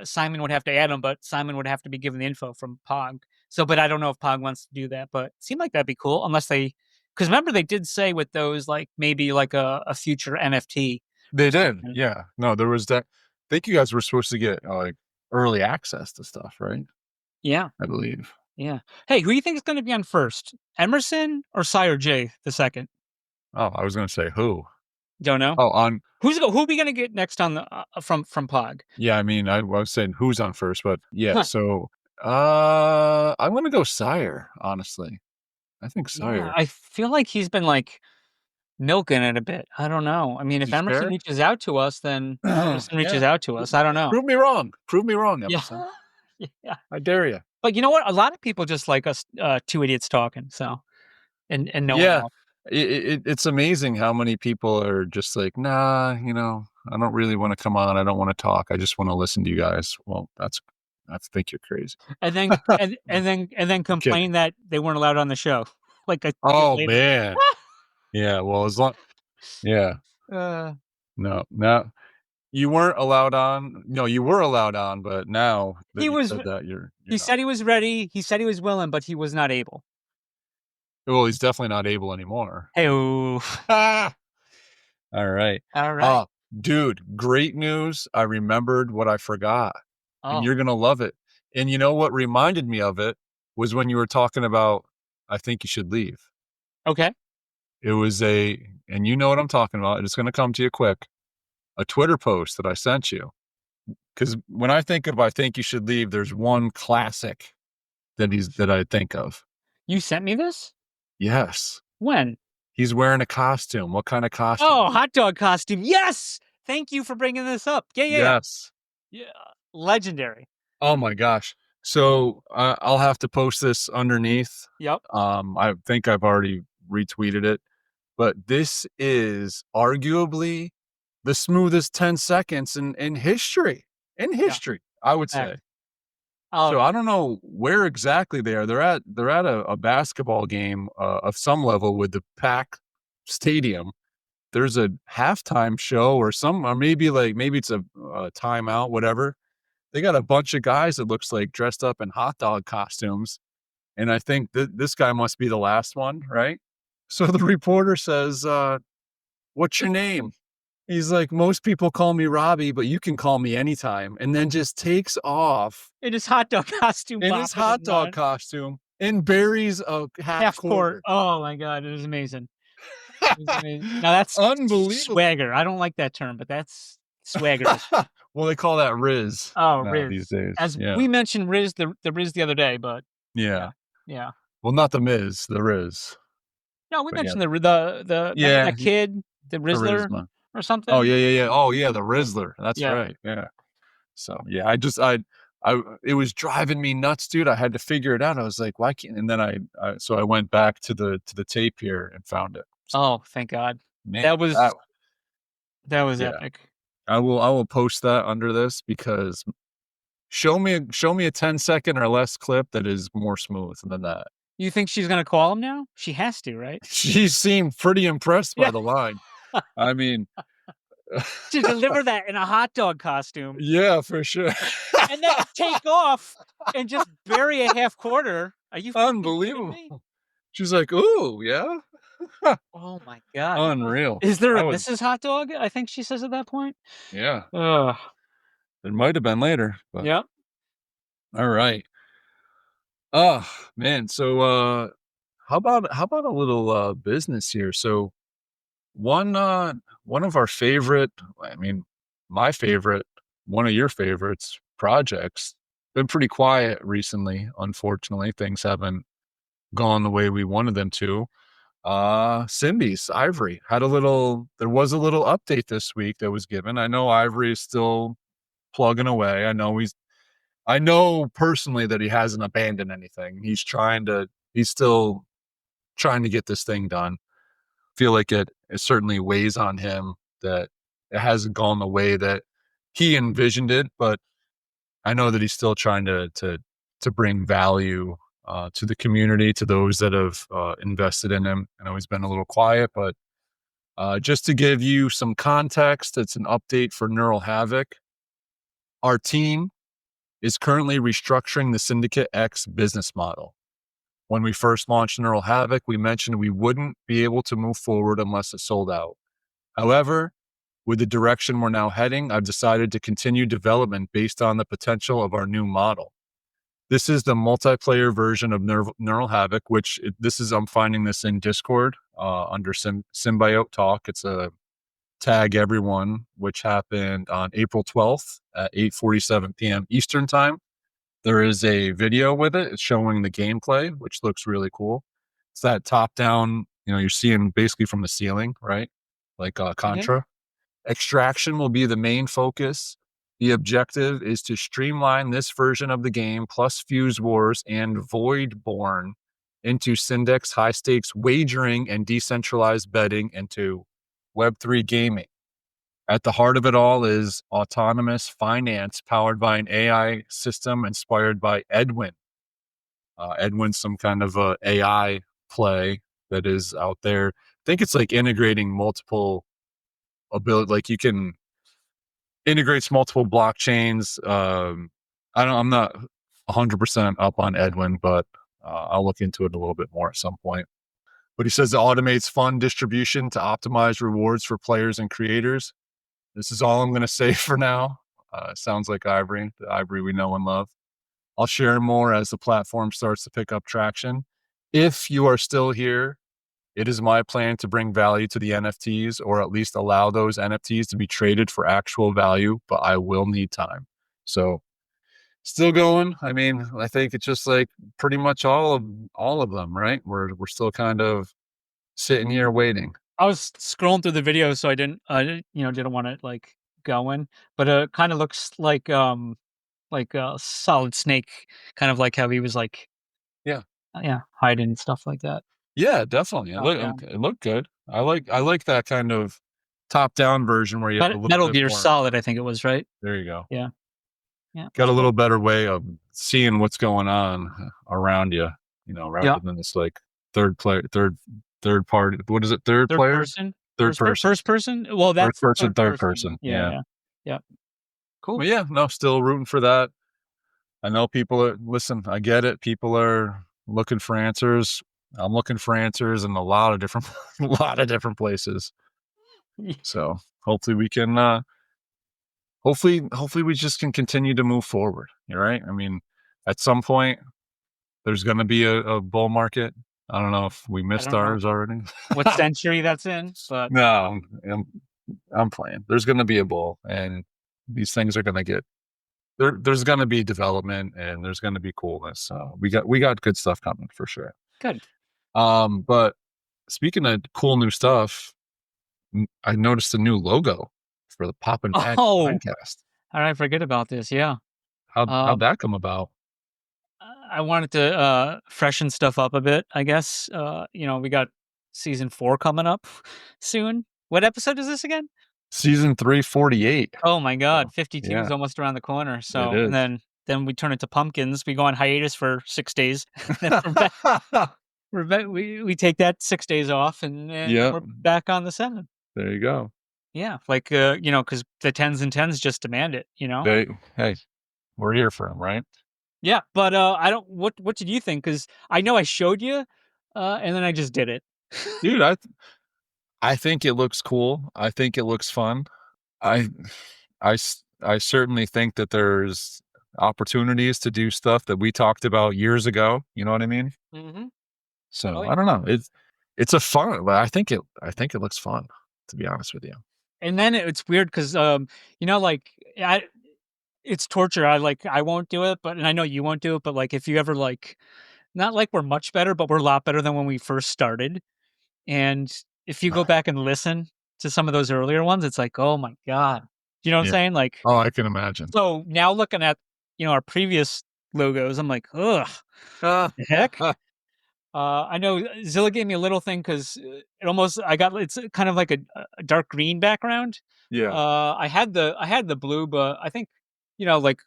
Simon would have to add them, but Simon would have to be given the info from POG. So, but I don't know if POG wants to do that, but it seemed like that'd be cool, because remember they did say with those, like maybe like a future NFT. They did. Yeah. No, there was that. I think you guys were supposed to get like early access to stuff, right? Yeah. I believe. Yeah. Hey, who do you think is going to be on first? Emerson or Sire J the second? Oh, I was going to say who. Don't know. Oh, who are we going to get next on the from POG? Yeah, I mean, I was saying who's on first, but yeah. So, I'm going to go Sire. Honestly, I think Sire. Yeah, I feel like he's been like milking it a bit. I don't know. I mean, if Emerson reaches out to us, then Emerson reaches out to us. I don't know. Prove me wrong, Emerson. Yeah. I dare you. But you know what? A lot of people just like us, 2 idiots talking. So, and no one else. It's amazing how many people are just like, nah, I don't really want to come on. I don't want to talk. I just want to listen to you guys. Well, I think you're crazy. And then and then complain that they weren't allowed on the show. Like man. Yeah. Well, yeah. No. You weren't allowed on. No, you were allowed on, but now that you said that, you're he said he was ready. He said he was willing, but he was not able. Well, he's definitely not able anymore. Hey-o. All right. Dude, great news. I remembered what I forgot. And you're going to love it. And you know what reminded me of it was when you were talking about, I think you should leave. Okay. It was and you know what I'm talking about. It's going to come to you quick. A Twitter post that I sent you. Because when I think you should leave, there's one classic that I think of. You sent me this? Yes. When? He's wearing a costume. What kind of costume? Oh, hot dog costume. Yes. Thank you for bringing this up. Yeah. Yes. Yeah. Legendary. Oh my gosh. So I'll have to post this underneath. Yep. I think I've already retweeted it, but this is arguably the smoothest 10 seconds in history. I would say. So I don't know where exactly they are. They're at a basketball game of some level with the pack stadium. There's a halftime show or maybe it's a timeout, whatever. They got a bunch of guys that looks like dressed up in hot dog costumes. And I think this guy must be the last one, right? So the reporter says, what's your name? He's like, most people call me Robbie, but you can call me anytime. And then just takes off. In his hot dog costume. And buries a half court. Oh my God. It was amazing. Now that's unbelievable. Swagger. I don't like that term, but that's swagger. Well, they call that Riz. Riz these days. We mentioned Riz, the Riz the other day, but yeah. Well, not the Miz, the Riz. No, we mentioned the kid, the Rizzler or something. Oh yeah. Oh yeah, the Rizzler. That's right. Yeah. So yeah, it was driving me nuts, dude. I had to figure it out. I was like, why can't? And then I went back to the tape here and found it. So, thank God. Man, that was epic. I will post that under this because show me a 10-second or less clip that is more smooth than that. You think she's gonna call him now? She has to, right? She seemed pretty impressed by the line. I mean, to deliver that in a hot dog costume. Yeah, for sure. And then take off and just bury a half quarter. Are you fucking kidding me? Unbelievable. She's like, "Ooh, yeah." Oh my god. Unreal. Is there I a would, Mrs. Hot Dog? I think she says at that point. yeah. Ugh. It might have been later, but Yep. all right. Oh, man. So how about a little business here? So one of our favorite, I mean, my favorite, one of your favorites projects, been pretty quiet recently. Unfortunately, things haven't gone the way we wanted them to. Symbie's Ivory there was a little update this week that was given. I know Ivory is still plugging away. I know personally that he hasn't abandoned anything. He's still trying to get this thing done. Feel like it certainly weighs on him that it hasn't gone the way that he envisioned it, but I know that he's still trying to bring value to the community, to those that have invested in him. I know he's been a little quiet, but just to give you some context, it's an update for Neural Havoc. Our team is currently restructuring the Syndicate X business model. When we first launched Neural Havoc, we mentioned we wouldn't be able to move forward unless it sold out. However, with the direction we're now heading, I've decided to continue development based on the potential of our new model. This is the multiplayer version of Neural Havoc, I'm finding this in Discord under Symbiote Talk. It's a tag everyone, which happened on April 12th at 8:47 p.m. Eastern time. There is a video with it. It's showing the gameplay, which looks really cool. It's that top down, you're seeing basically from the ceiling, right? Like Contra. Extraction will be the main focus. The objective is to streamline this version of the game plus Fuse Wars and Voidborn into Syndex high stakes wagering and decentralized betting into Web3 gaming. At the heart of it all is autonomous finance powered by an AI system inspired by Edwin. Edwin's some kind of AI play that is out there. I think it's like integrating multiple ability, like you can integrates multiple blockchains. I'm not 100% up on Edwin, but I'll look into it a little bit more at some point. But he says it automates fund distribution to optimize rewards for players and creators. This is all I'm going to say for now. Sounds like Ivory, the Ivory we know and love. I'll share more as the platform starts to pick up traction. If you are still here, it is my plan to bring value to the NFTs, or at least allow those NFTs to be traded for actual value, but I will need time. So still going. I mean, I think it's just like pretty much all of them, right? We're still kind of sitting here waiting. I was scrolling through the video, so I didn't want to like go in, but it kind of looks like Solid Snake, kind of like how he was like, Yeah. Hiding and stuff like that. Yeah, definitely. It looked good. I like that kind of top down version where you have a little Metal bit Gear more. Solid, I think it was, right? There you go. Yeah. Got a little better way of seeing what's going on around you, rather than this like third party. What is it? Third player? Person? Third person. First person? Well, that's first person, third person. Yeah. Cool. But yeah, no, still rooting for that. I know I get it. People are looking for answers. I'm looking for answers in a lot of different places. So hopefully we can, hopefully we just can continue to move forward. Right? I mean, at some point there's going to be a bull market. I don't know if we missed ours already. What century that's in? But no, I'm playing. There's going to be a bull, and these things are going to get there's going to be development, and there's going to be coolness. So we got good stuff coming for sure. Good. But speaking of cool new stuff, I noticed a new logo for the Poppin' Mags podcast. How did I forget about this? Yeah. How'd that come about? I wanted to freshen stuff up a bit, I guess. We got season 4 coming up soon. What episode is this again? Season 348. Oh my God, 52 is almost around the corner. So, and then we turn into pumpkins. We go on hiatus for 6 days. Then we're back. We take that 6 days off, and we're back on the 7th. There you go. Yeah, like because the 10s and 10s just demand it. Hey, we're here for them, right? Yeah, but I don't. What did you think? Because I know I showed you, and then I just did it. Dude, I think it looks cool. I think it looks fun. I I certainly think that there's opportunities to do stuff that we talked about years ago. You know what I mean? Mm-hmm. Oh So yeah. I don't know. It's a fun. I think it looks fun. To be honest with you. And then it's weird because like I it's torture. I won't do it, and I know you won't do it, but like if you ever like not like we're much better, but we're a lot better than when we first started. And if you go back and listen to some of those earlier ones, it's like, oh my God. You know what I'm Yeah. saying? Like Oh, I can imagine. so now looking at our previous logos, I'm like, ugh, what the heck? I know Zilla gave me a little thing because it almost it's kind of like a dark green background. Yeah. I had the blue, but I think like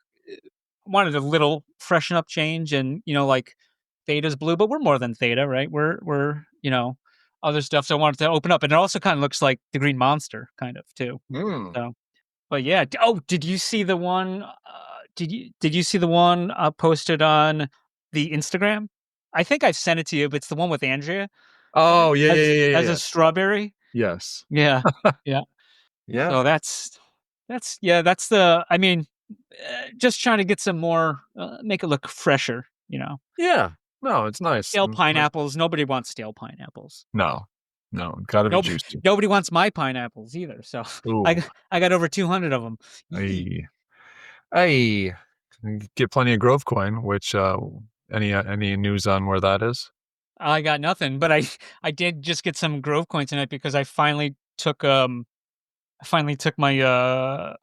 wanted a little freshen up change, and like Theta's blue, but we're more than Theta, right? We're other stuff. So I wanted to open up, and it also kind of looks like the Green Monster, kind of too. Mm. So, but yeah. Oh, did you see the one? Did you see the one posted on the Instagram? I think I've sent it to you, but it's the one with Andrea Oh, yeah, yeah, as yeah, yeah, as a yes. strawberry. Yes. Yeah, yeah. Yeah. So that's the. I mean, just trying to get some more, make it look fresher. Yeah. No, it's nice. Stale pineapples. Nobody wants stale pineapples. No. No, gotta be Nobody, juicy. nobody wants my pineapples either. So Ooh. I got over 200 of them. I get plenty of Grove coin, which any news on where that is? I got nothing, but I did just get some Grove coin tonight because I finally took my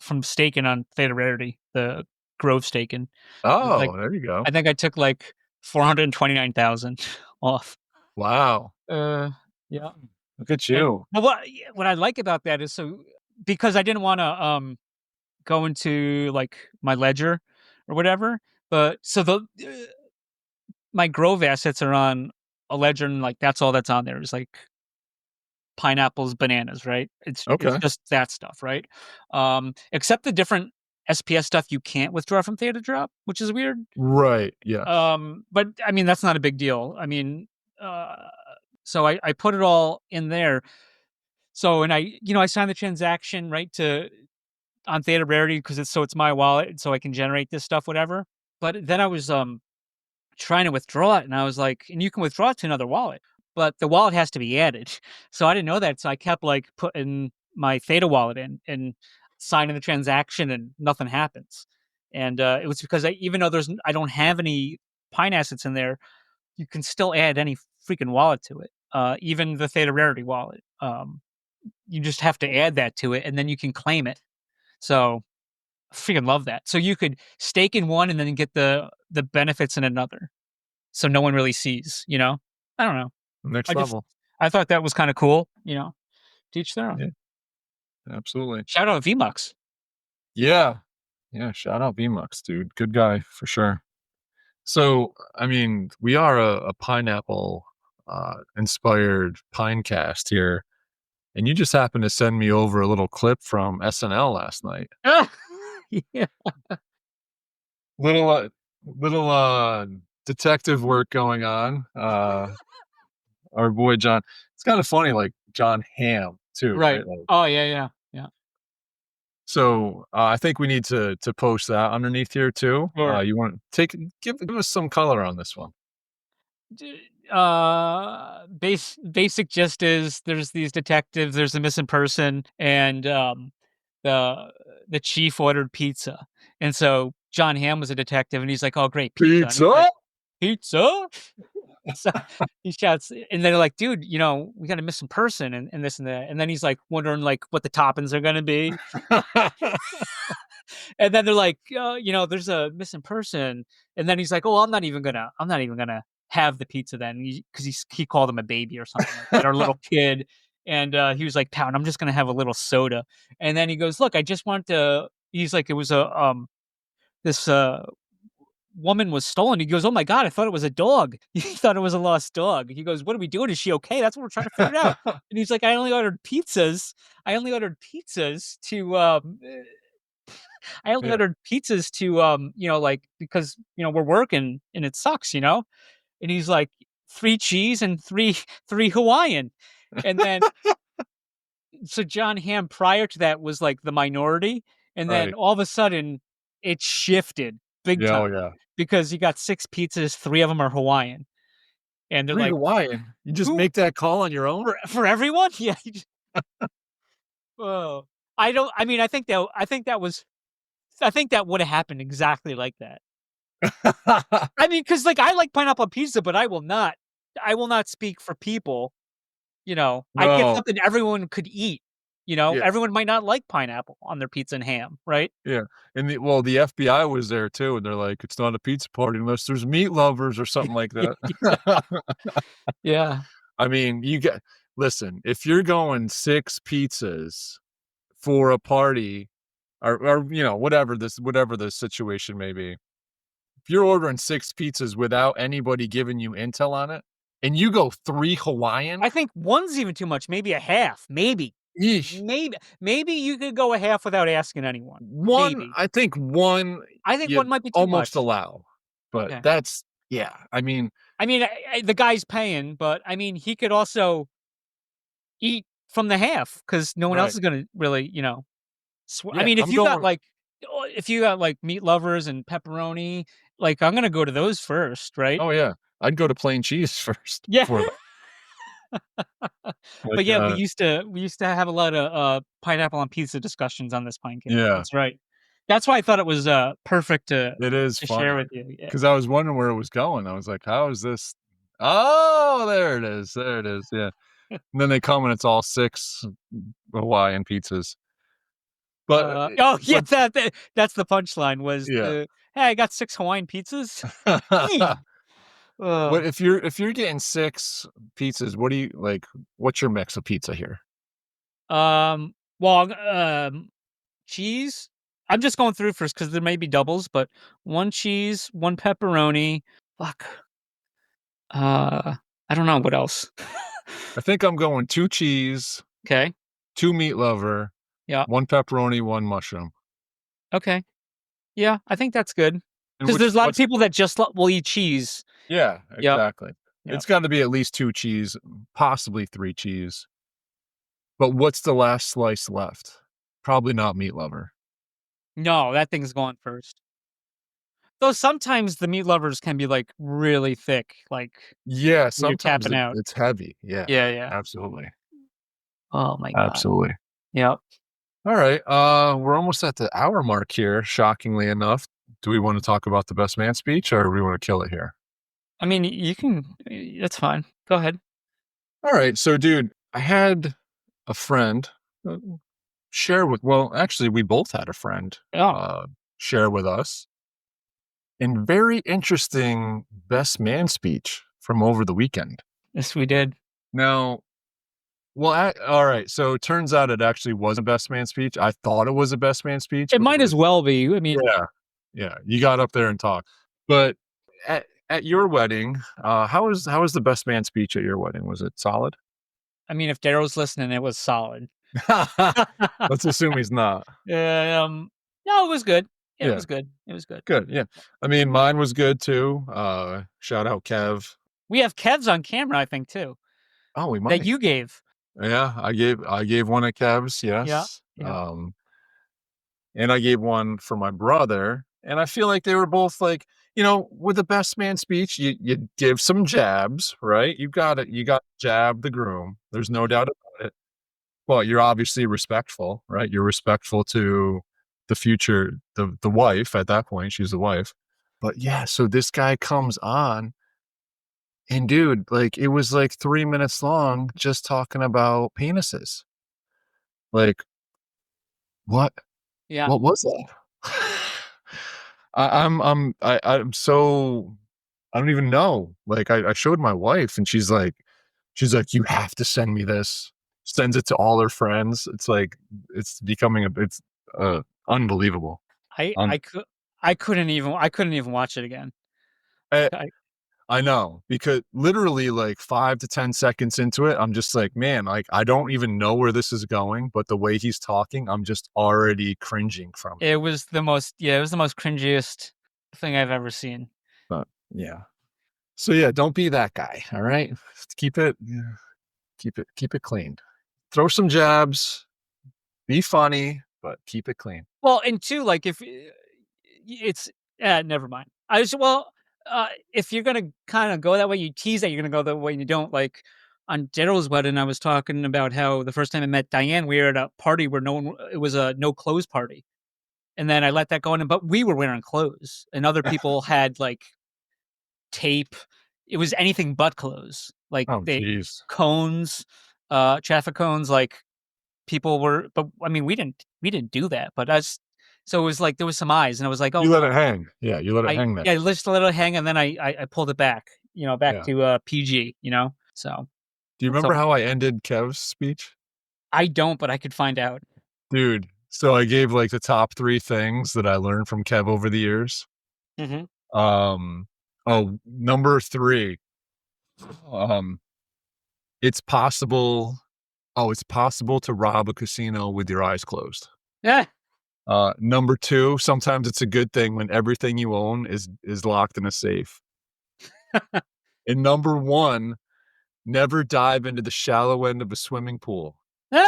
from staking on Theta Rarity, the Grove staking. Like Oh, there you go. I think I took like 429,000 off. Wow. Yeah. Look at And you. but what I like about that is because I didn't want to go into like my ledger or whatever, but so my Grove assets are on a ledger, and like that's all that's on there is like pineapples, bananas, right? It's Okay. just that stuff, right? Except the different SPS stuff you can't withdraw from Theta Drop, which is weird. Right. Yes. But I mean that's not a big deal. I mean, uh, so I put it all in there. So and I signed the transaction right to on Theta Rarity because it's my wallet, so I can generate this stuff, whatever. But then I was trying to withdraw it, and I was like, and you can withdraw it to another wallet, but the wallet has to be added. So I didn't know that, so I kept like putting my Theta wallet in and signing the transaction, and nothing happens. And it was because even though I don't have any Pine assets in there, you can still add any freaking wallet to it, even the Theta Rarity wallet. You just have to add that to it, and then you can claim it. So I freaking love that. So you could stake in one and then get the benefits in another. So no one really sees, I don't know. Next I just level. I thought that was kind of cool, teach their own. Yeah. Absolutely. Shout out VMux. Yeah. Yeah. Shout out VMux, dude. Good guy for sure. So, I mean, we are a pineapple inspired pinecast here, and you just happened to send me over a little clip from SNL last night. Yeah. Little detective work going on. Our boy John. It's kind of funny, like John Hamm too, Right. right? Like, Oh yeah. so I think we need to post that underneath here too. Sure. You want to give us some color on this one? Basic gist is there's these detectives, there's a missing person, and the chief ordered pizza, and so John Hamm was a detective, and he's like, "Oh, great pizza!" And he's like, pizza. So he shouts, and they're like, "Dude, we got a missing person, and this and that." And then he's like wondering like what the toppings are gonna be. And then they're like, there's a missing person. And then he's like, "Oh, I'm not even gonna have the pizza then," because he called him a baby or something like that, or a little kid. And he was like, "Pound, I'm just gonna have a little soda." And then he goes, "Look, I just want to." He's like, "It was this woman was stolen." He goes, "Oh my God, I thought it was a dog." He thought it was a lost dog. He goes, "What are we doing? Is she okay?" That's what we're trying to figure out. And he's like, I only ordered pizzas to Yeah. ordered pizzas to like because we're working and it sucks. And he's like 3 cheese and three Hawaiian, and then so John Hamm prior to that was like the minority, and then Right. all of a sudden it shifted big Yeah. Oh, time yeah. because you got 6 pizzas, 3 of them are Hawaiian, and they're 3 like, Hawaiian? You just "Who make that call on your own? for everyone?" Yeah. Oh, I don't. I mean, I think that would have happened exactly like that. I mean, because like I like pineapple on pizza, but I will not. I will not speak for people. I'd get No. something everyone could eat. Yeah. Everyone might not like pineapple on their pizza and ham, right? Yeah. And the FBI was there too, and they're like, "It's not a pizza party unless there's meat lovers," or something like Yeah, that. yeah. I mean, listen, if you're going 6 pizzas for a party or whatever the situation may be. If you're ordering 6 pizzas without anybody giving you intel on it, and you go 3 Hawaiian? I think one's even too much. Maybe a half. Maybe. Yeesh. Maybe you could go a half without asking anyone. One, Maybe. I think one I think you one might be too almost much. allow, but Okay. that's yeah, I mean, I mean, the guy's paying, but I mean, he could also eat from the half because no one else right. is gonna really, I Yeah, mean, I'm going if you got like meat lovers and pepperoni, like I'm gonna go to those first, right? oh, yeah. I'd go to plain cheese first Yeah. before that. But Like, yeah, we used to have a lot of pineapple on pizza discussions on this Pinecast. yeah, That's right. That's why I thought it was perfect to it is share funny with you. Yeah. because I was wondering where it was going. I was like, "How is this?" Oh, there it is, yeah. And then they come and it's all 6 Hawaiian pizzas. But, Oh yeah, but that's the punchline was yeah. hey, I got 6 Hawaiian pizzas. Mm. What Uh, if you're getting 6 pizzas, what do you like, what's your mix of pizza here? well, cheese. I'm just going through first because there may be doubles, but 1 cheese, 1 pepperoni. Fuck. I don't know what else. I think I'm going 2 cheese, Okay. 2 meat lover, Yeah. 1 pepperoni, 1 mushroom. Okay. Yeah, I think that's good. And Because which there's a lot of what's people that just will eat cheese. yeah, Yep. exactly. Yep. It's gotta be at least 2 cheese, possibly 3 cheese. But what's the last slice left? Probably not meat lover. No, that thing's going first. Though sometimes the meat lovers can be like really thick, like Yeah, you're sometimes tapping out. it's heavy. Yeah, Yeah, yeah. absolutely. Oh my god. Absolutely. Yep. All right. We're almost at the hour mark here, shockingly enough. Do we want to talk about the best man speech or do we want to kill it here? I mean, you can. That's fine. Go ahead. All right. So, dude, I had a friend uh, actually, we both had a friend Oh, share with us a very interesting best man speech from over the weekend. yes, we did. Now, well, all right. So it turns out it actually was a best man speech. I thought it was a best man speech, It but it might as was well be. I mean, yeah. Yeah, you got up there and talked. But at your wedding, how was the best man speech at your wedding? Was it solid? if Daryl's listening, it was solid. Let's assume he's not. No, it was good. Yeah, it Yeah, was good. It was good. good. Yeah. I mean, mine was good too. Shout out Kev. We have Kev's on camera, I think, too, Oh, we that might. you gave. Yeah, I gave one at Kev's, Yeah. yes. Yeah. And I gave one for my brother. And I feel like they were both like, with the best man speech, you give some jabs, right? You got to jab the groom. There's no doubt about it. Well, you're obviously respectful, right? You're respectful to the future, the wife at that point. She's the wife. But yeah, so this guy comes on and dude, like it was like 3 minutes long just talking about penises. Like, what? Yeah. What was that? I'm so I don't even know. Like I showed my wife and she's like, you have to send me this. Sends it to all her friends. It's like it's becoming it's unbelievable. I Un- I could I couldn't even watch it again. I, I I know, because literally like 5 to 10 seconds into it, I'm just like, man, like I don't even know where this is going, but the way he's talking, I'm just already cringing from it. It was the most cringiest thing I've ever seen. But yeah. So yeah, don't be that guy. All right. Keep it clean. Throw some jabs, be funny, but keep it clean. Well, and two, like if it's never mind. If you're gonna kind of go that way, you tease that you're gonna go that way, and you don't. Like on Daryl's wedding, I was talking about how the first time I met Diane, we were at a party where it was a no clothes party, and then I let that go in, but we were wearing clothes, and other people had like tape. It was anything but clothes, like cones, traffic cones, like. People were, but I mean, we didn't do that, but so it was like there was some eyes, and I was like, oh, you let it hang. Yeah, you let it hang there. Yeah, just let it hang, and then I pulled it back, to PG, So, do you remember how I ended Kev's speech? I don't, but I could find out, dude. So I gave like the top 3 things that I learned from Kev over the years. Mm-hmm. Number 3. It's possible. Oh, it's possible to rob a casino with your eyes closed. Yeah. Number 2, sometimes it's a good thing when everything you own is locked in a safe. And number 1, never dive into the shallow end of a swimming pool. Did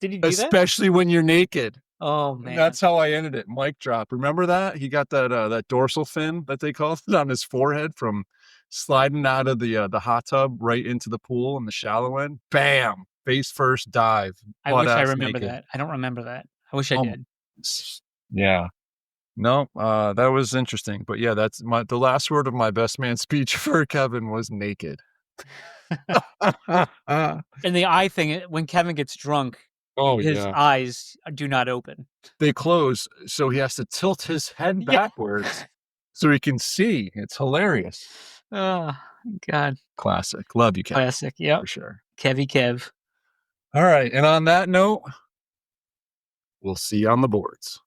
you do that? Especially when you're naked. Oh man. And that's how I ended it. Mic drop. Remember that? He got that dorsal fin that they called it on his forehead from sliding out of the hot tub right into the pool in the shallow end. Bam. Face first dive. I wish I remember that. I don't remember that. I wish I did. Yeah. No, that was interesting. But yeah, that's the last word of my best man speech for Kevin was naked. And the eye thing, when Kevin gets drunk, his eyes do not open. They close, so he has to tilt his head backwards so he can see. It's hilarious. Oh, God. Classic. Love you, Kev. Classic, yeah. For sure. Kevy Kev. All right, and on that note, we'll see you on the boards.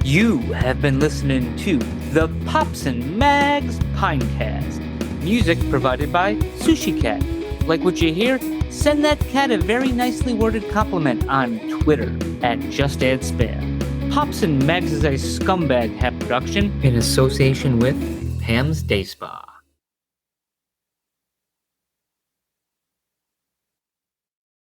You have been listening to the Pops and Mags Pinecast. Music provided by Sushi Cat. Like what you hear? Send that cat a very nicely worded compliment on Twitter @JustAddSpam. Pops and Mags is a Scumbag Hat production in association with Pam's Day Spa.